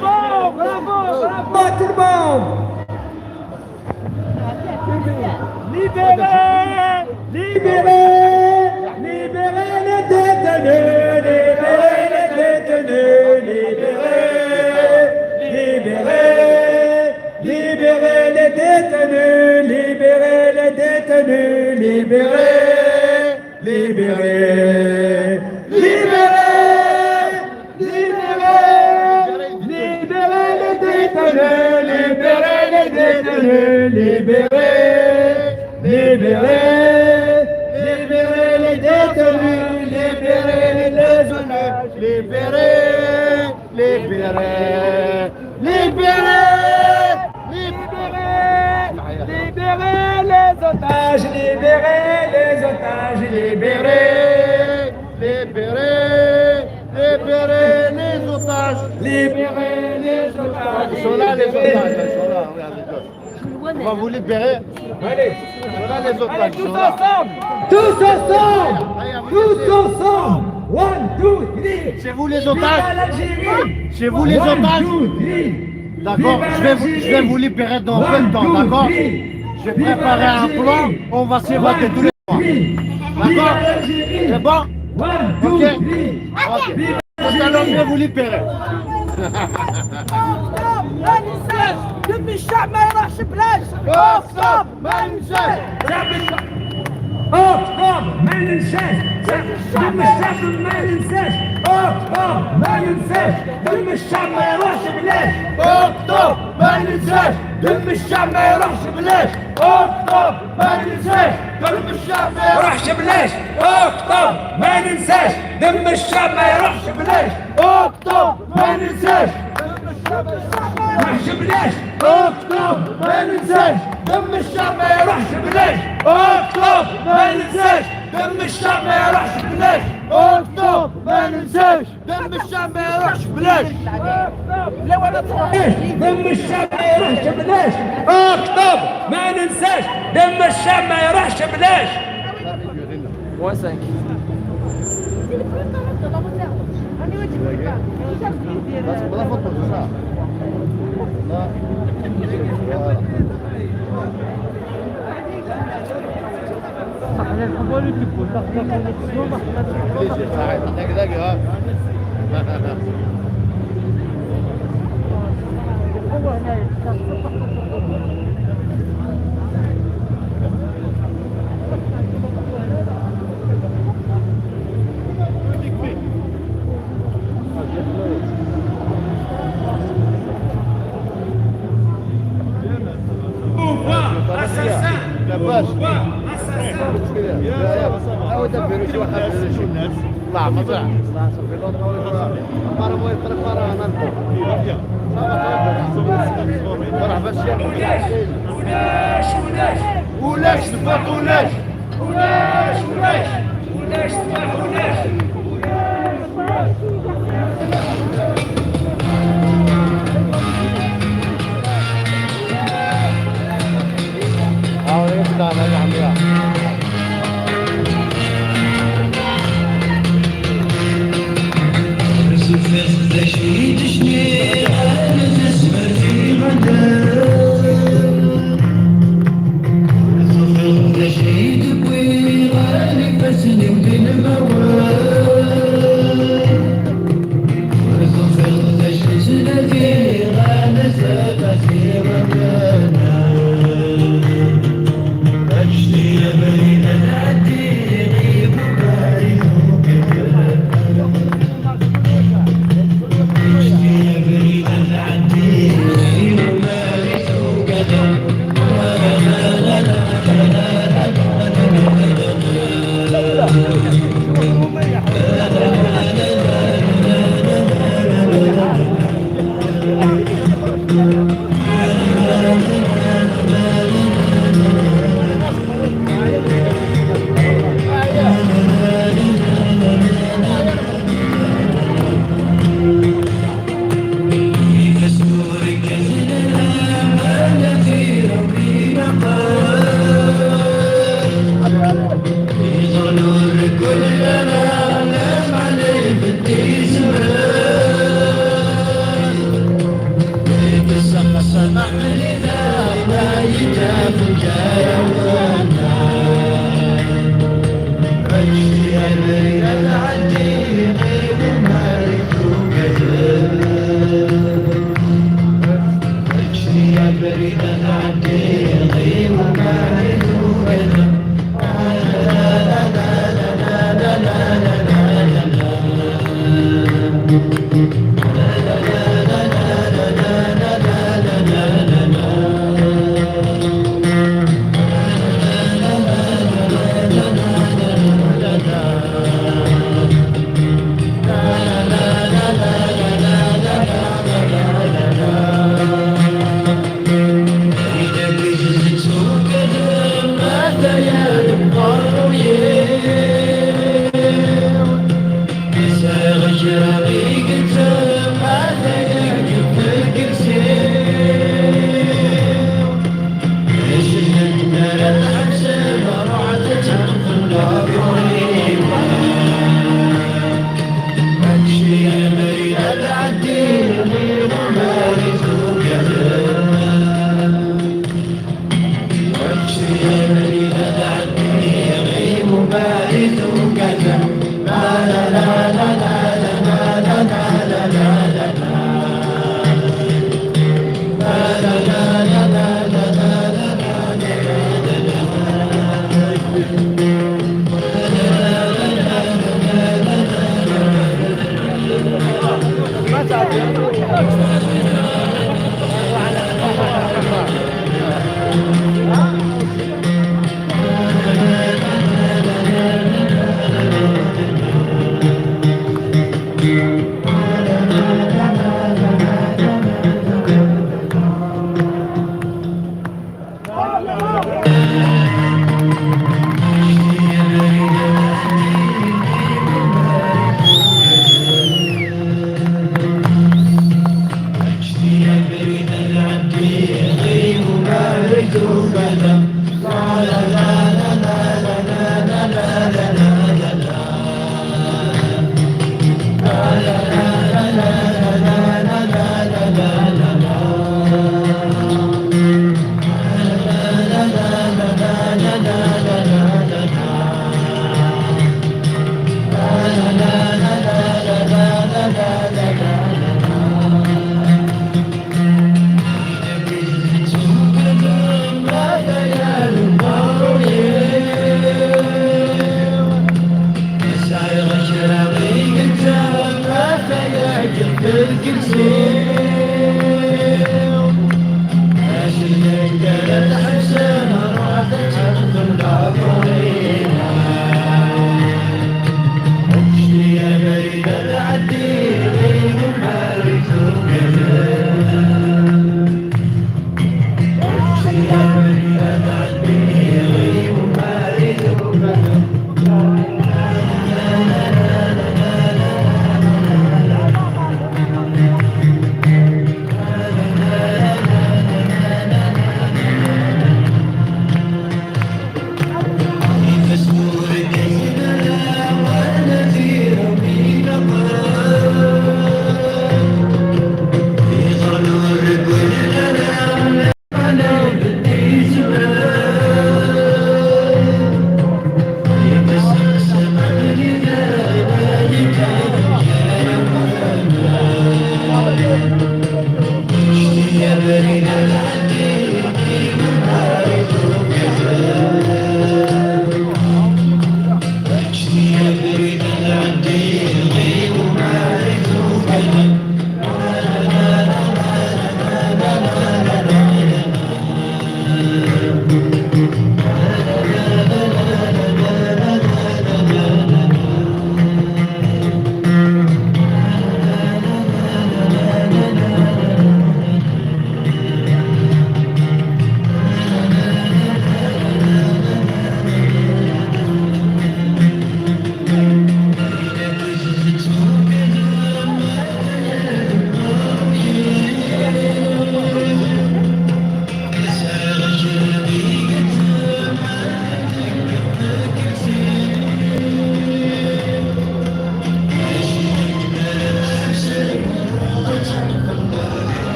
برافو برافو برافو libérez libérez libérez les détenus libérez les détenus libérez libérez les détenus libérez les détenus libérez libérez libérez libérez les détenus, libérez, libérez, libérez les détenus, libérez les otages, libérez, libérez, libérez, libérez, libérez les otages, libérez les otages, libérez, libérez, libérez les otages, libérez les otages.
Ils sont là les otages, ils sont là, regardez. On va vous libérer.
Allez,
Voilà les otages.
allez, tous ensemble, tous ensemble, tous ensemble. 1, 2, 3.
C'est vous les otages.
l'Algérie.
C'est vous les otages. D'accord, je vais vous libérer dans peu de temps, d'accord. Je vais préparer un plan, on va s'évader tous les mois. D'accord. C'est bon. Ok. Parce que l'homme vous libérer.
الشعب ما يروحش بلاش
Stop. ما ننساش.
ما ننساش دم الشعب ما ننساش ما ننساش دم الشعب ما يروحش بلاش
اكتب ما ننساش دم الشعب ما يروحش بلاش اكتب ما ننساش دم الشعب ما يروحش
بلاش اكتب ما ننساش دم الشعب ما يروحش بلاش
اكتب ما ننساش
يروحش بلاش
اكتب ما ننساش دم الشعب ما يروحش بلاش اكتب ما ننساش دم الشعب ما يروحش بلاش اكتب ما ننساش دم الشعب ما يروحش بلاش
دم الشعب ما يروحش بلاش اكتب ما ننساش دم الشعب ما يروحش بلاش
بلا فطر صح لاباس او دبروا شي واحد طلع مطلع صافي مره بغيت الطريق مره انا فرح باش
ولاش تفاق ولاش
يطلع يا عمي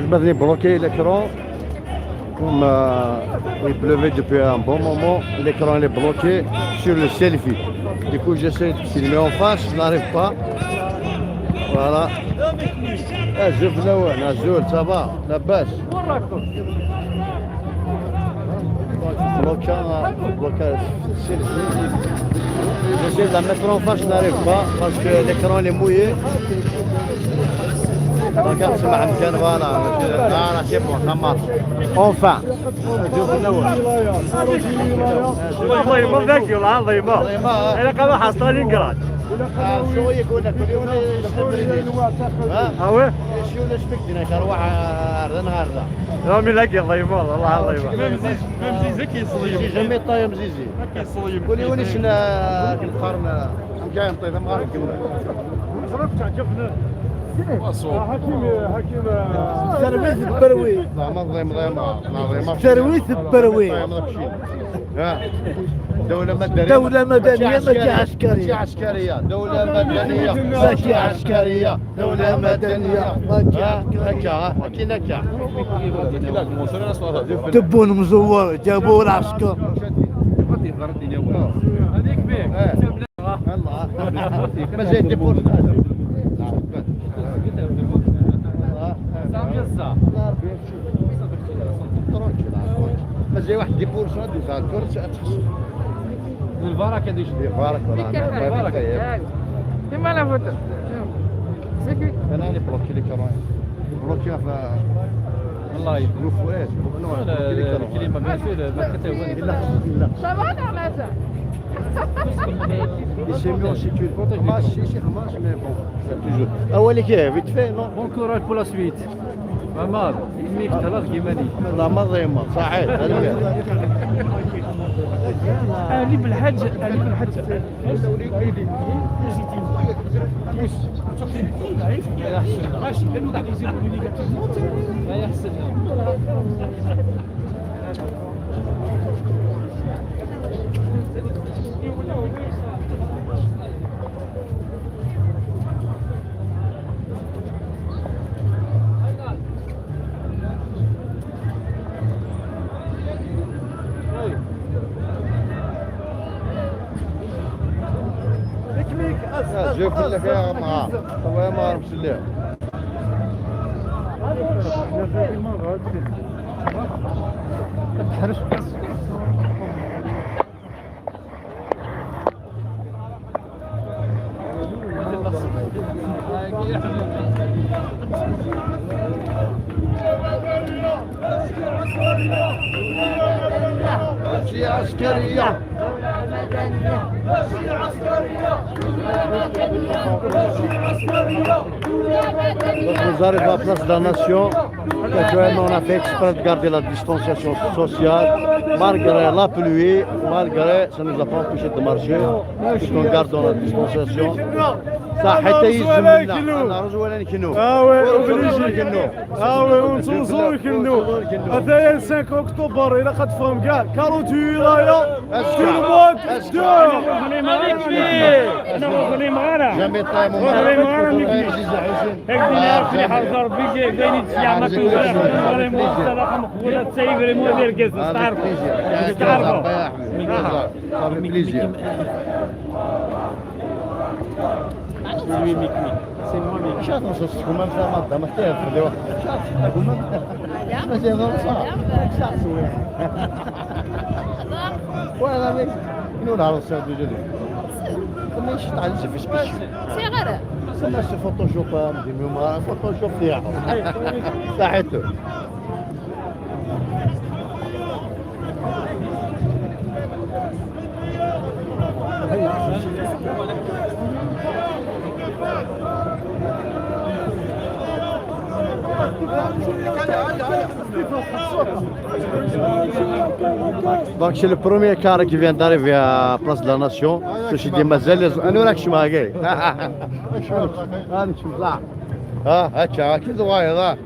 Je m'avais bloqué l'écran. Comme il pleuvait depuis un bon moment, l'écran est bloqué sur le selfie. Du coup, j'essaie de filmer en face, je n'arrive pas. Voilà. Azul, Azul, ça va, la baisse. Blocage selfie. J'essaie de la mettre en face, je n'arrive pas parce que l'écran est mouillé. Regarde, c'est ma mchane, voilà, c'est bon, ça marche. Enfin.
الله يبارك ذاك الله يبارك انا كما حصل لينغراد
شو يقول لك اليوم
ها وين
شو نسبكتنا كروح نهار ذا
رامي لاقي الله يبارك الله يبارك
ميم زيزي كيصلي جميع طايم زيزي كيصلي قولي وين شنا القرن جاي نطيب مغارب كيما
صرفت عجبنا
سرويس البروي سرويس البروي
دولة مدنية
دولة مدنية ماشي عسكرية
عسكرية دولة مدنية
ماشي عسكرية دولة مدنية ماشي عسكرية دبوا المزور جابوا العسكر
ما زي ديبور ما زي واحد ديبور صاد يذكر
البركه دي
البركه والله
ما لا فوت
انا اللي بلوكي لك راي بلوكي في
الله يدير
فؤاد
الكلمه بيان سور ما كتبوا
C'est mieux si tu le protèges. Mais bon, c'est toujours. Ah ouais, les gars, vite fait, non?
Bon courage pour la suite. Mamad, إنك تلاقي جمالي.
لا ما ضيمة صحيح.
أهلي بالحج أهلي بالحج. لا يحسن.
جيب لك يا معاه هو ما عرفش ليه ماشي عسكرية Vous arrivez à la place de la nation, naturellement on a fait exprès de garder la distanciation sociale, malgré la pluie, malgré ça ne nous a pas empêché de marcher, tout en gardant la distanciation. Ça حتى يلزمنا نخرج ولا نكنو
ونصوصو نكنو هذايا 5 اكتوبر الى قد فهم كاع 48 رايه
نغني معانا
جامي طايمو
نغني معانا هكذا في حضر بيجي بين السيامة فريمون صراحة مقبولة تسيب فريمون دير كاس تعرفوا
صافي بليزير
Oui, Mikmi. C'est moi, Mikmi.
شاف نصوصكم ما فهمت ما تعرف اللي واحد شاف ما زي غلطة ولا ميك نقول على الصيد جديد ما يشتغل في سبيش
صغيرة
سمع سي فوتوشوب دي ميمار فوتوشوب تاعو صحيتو Donc c'est le premier car qui vient d'arriver à Place de la Nation. Je dis مازال انا راك شو معاكي هكا كي وايض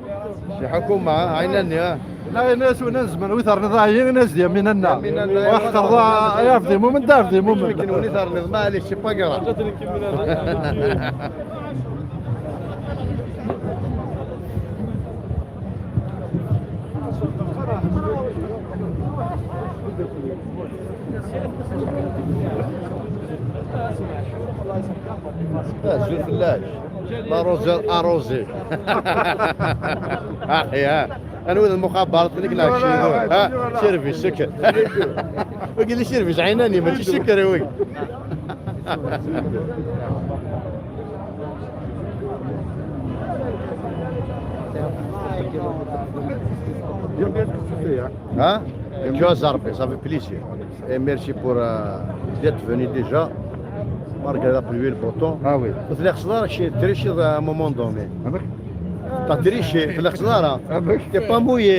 شي حكومه عينني
لا ناس ونزمن وثر نضايين ناس ديال من النا وحقر ضاع يفدي مو من دافدي مو من
يمكن ونثر نظام لي شي باقرا زول فلاش لاروزر اروزي ها انا ولد المخابرات قلت لك لا شي ها سيرفيس سكر وقال لي سيرفيس عيناني ما تجيش سكر يا وي Hein? Tu as zarpé, ça fait plaisir. Et merci pour d'être venu déjà, malgré la pluie et le beau temps. Ah oui. Tu as triché à un moment donné. Tu as triché, tu n'es pas mouillé.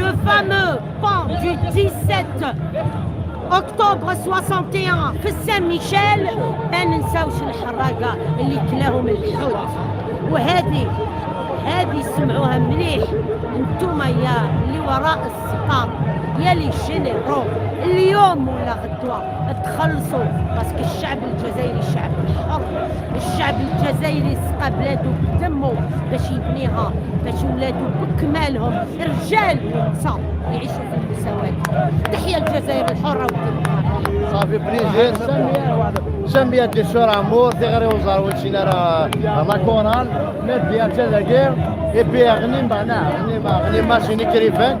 le fameux pan du 17 أكتوبر 61 في سان ميشيل، ما ننساوش الحراقة اللي كلاهم الحوت. وهذه سمعوها مليح انتوما يا اللي وراء الستار يا لي جينيرو، اليوم ولا غدوة تخلصوا، باسكو الشعب الجزائري شعب حر، الشعب الجزائري سقى بلادو بدمو باش يبنيها، باش ولادو بكمالهم رجال ونساء يعيشوا في المساواة. تحيا الجزائر الحرة والديمقراطية.
صافي بليزير سمية دي سور امور تغري وزار وشينا لا كورال نت ديال الجزائر اي بي غني غني ماشيني كريفان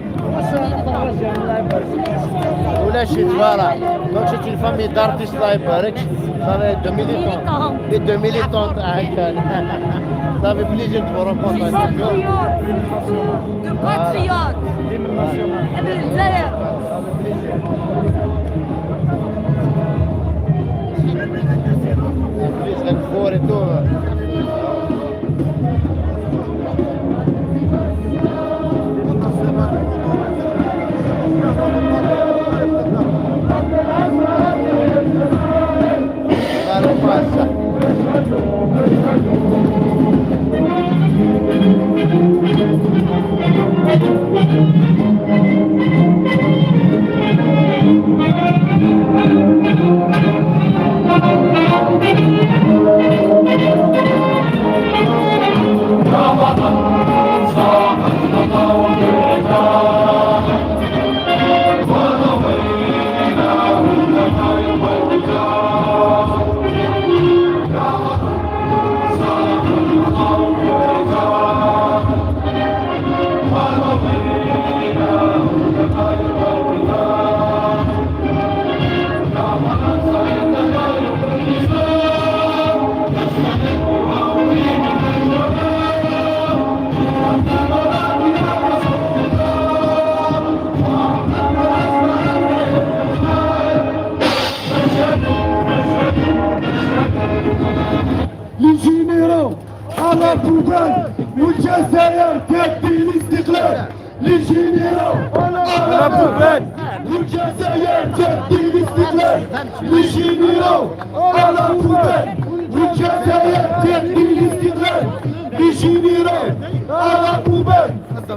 ولا شي فوالا. دونك سيت اون فامي دارتيست الله يبارك، صافي دو ميليتون هكا. صافي بليزير تفورونكونتر
دو باتريوت نحب الجزائر.
فور تو
على بوغان والجزائر تبدي الاستقلال. للجنرال على بوغان والجزائر تبدي الاستقلال. للجنرال على بوغان والجزائر تبدي الاستقلال. للجنرال على بوغان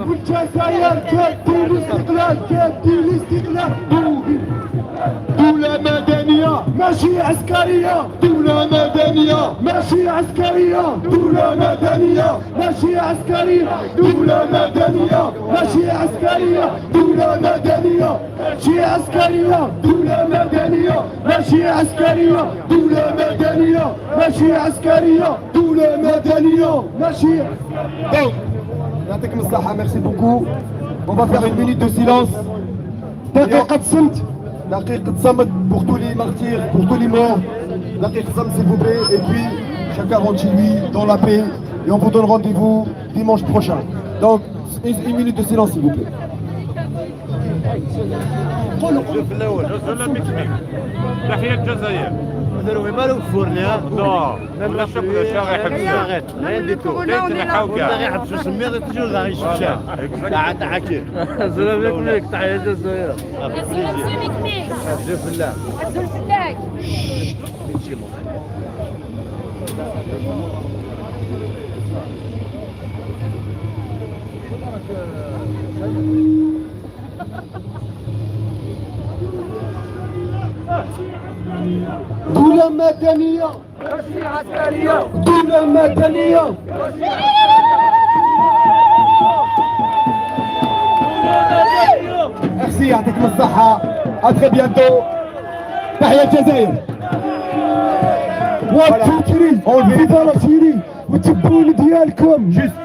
والجزائر تبدي الاستقلال. تبدي الاستقلال. دولة مدنية ماشي عسكرية. دولة مدنية ماشي عسكرية. دولة مدنية ماشي عسكرية. دولة مدنية ماشي عسكرية. دولة مدنية ماشي عسكرية. دولة مدنية ماشي عسكرية. دولة مدنية ماشي عسكرية. دولة مدنية ماشي. يعطيكم الصحة. ميرسي بوكو. On va faire une minute de silence. دقيقة صمت. دقيقة صمت pour tous les martyrs, pour tous les morts. دقيقة صمت s'il vous plaît. Et puis chacun rentre chez lui dans la paix. Et on vous donne rendez-vous dimanche prochain. Donc une minute de silence s'il vous plaît.
تحية الجزائر.
داروا مالو فورنا
نو لا شوف
غير rien du tout. غير حبسوا سمير تجو غير يشوفها تاع كيف
السلام عليكم. تحية الجزائر.
عزوز بالله.
دولة مدنية ماشي عسكرية. دولة مدنية. Merci, يعطيكم الصحة. À très bientôt. تحية الجزائر. Viva l'Algérie. وتبون ديالكم. Juste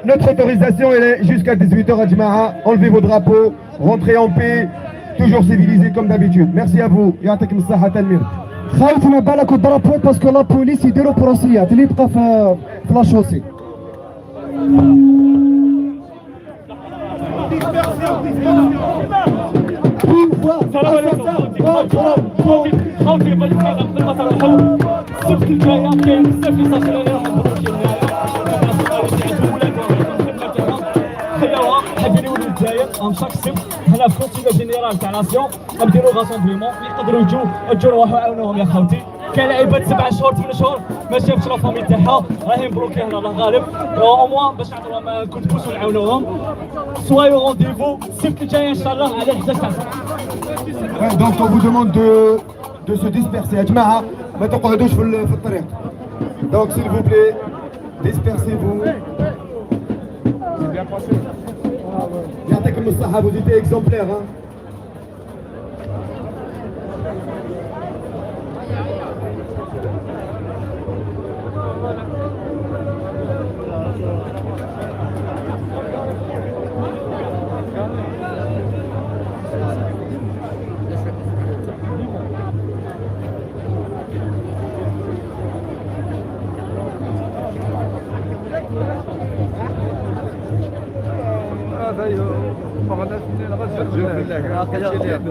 notre autorisation elle est jusqu'à 18h à Djmaha. Enlevez vos drapeaux, rentrez en paix, toujours civilisé comme d'habitude. Merci à vous. يعطيكم الصحة تنمير. خايف من بالك الدرابوات باسكو لا بوليس يديروا بروسيات اللي يبقى في لاشوسي.
معاهم شاك سيم حنا في كونسيل جينيرال تاع ناسيون غنديرو غاسومبليمون يقدروا يجوا يروحوا يعاونوهم يا خوتي. كاين لعيبات 7 شهور 8 شهور ما شافتش لا فامي تاعها راهي مبروكي هنا الله غالب او موان باش نعطيوهم كود بوس ونعاونوهم. سوايو رونديفو السبت الجاي ان شاء الله على 11 تاع الصباح.
Donc on vous demande de se disperser. يا جماعة ما تقعدوش في الطريق. Donc s'il vous plaît, dispersez-vous. يعطيكم الصحة, vous étiez exemplaires. Hein.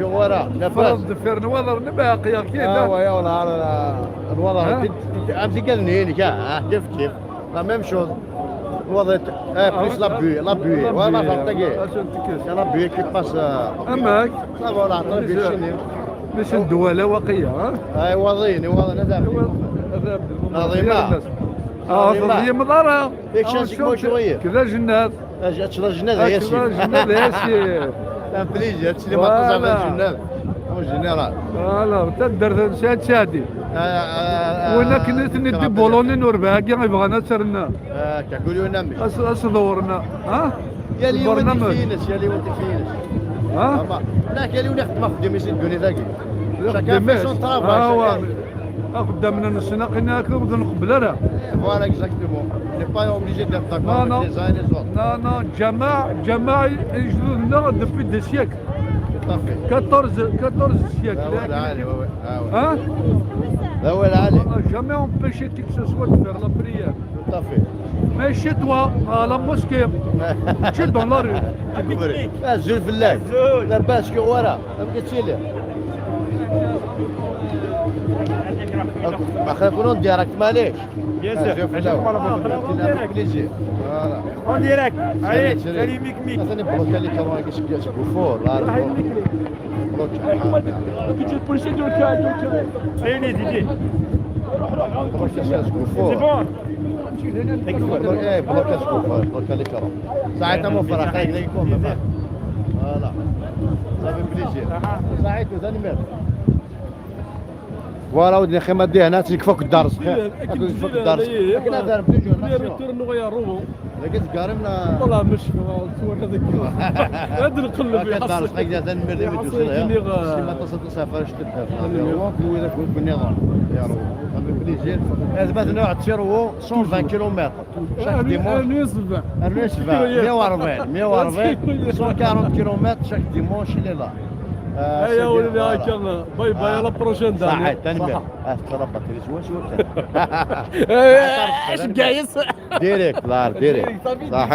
ورا نفس
دفير نوضر نباقي كذا
ويا ولا الوضع امشي كذني كاع كيف لا ميم شوز وضعت بليس لابوي وما فرقتي لابوي كي باس
اماك
لا ولا عطوني في الشنيو
باش الدوله واقيه
اي وضعيني وضع نذاب نظيمه
هي مضاره
ديك شاشك شويه
كذا جنات
جات الجنات ياسين
جنات ياسين
بليز هادشي اللي ما تصاب الجنات جنرال
فوالا تدر شادي وانا كنت ندي بولوني نورباكي يبغانا ترنا
كقولوا نمي
اصدورنا
يا لي ولدي فينس يا لي ولدي فينس لا كان لي نخدم خدمي سي الدنيا ذاك شكا فيسون طرافاي
قدامنا نسنا قلنا كنبدا نقبل راه
فوالا اكزاكتومون ني با اوبليجي دير داكور
نو نو جماعة يجلونا دوبي دي سيكل 14 سيكل ها
لا هو العالي
jamais empêché qui que ce soit de faire la prière.
Tout à fait.
Mais chez toi, à la mosquée, tu es dans la rue.
الزول في الله لاباس كي ورا ما بقيتش ليه اخي كونوا ديريكت معليش
اون ديريكت عليك سالي ميك ميك
انا بلوكا لي كاميرا كيش كوفور
كنت البوليسي دو كا عيني ديدي سي بون
بلوكا كوفور بلوكا لي كاميرا ساعتها موفر اخي يقدر يكون فوالا صافي بليزير ساعتها ثاني مير فوالا ودي اخي ما ديه هنا تكفوك الدرس تكفوك الدرس كنا دار بليجو لقيت كارمنا
والله مش صور هذيك هذا نقلب
الدرس قاعد نمر ما تصل سفر شتت هو ولا بالنظام يا رب صافي بليزير اثبت نوع تشيرو 120 كيلومتر شاك ديمونش 140 140 كيلومتر شاك ديمونش اللي لا
يا ولدي هاكا باي باي لا بروشين دار
صحيح تنمر تربط شو
ايش قايس
ديريكت صحيح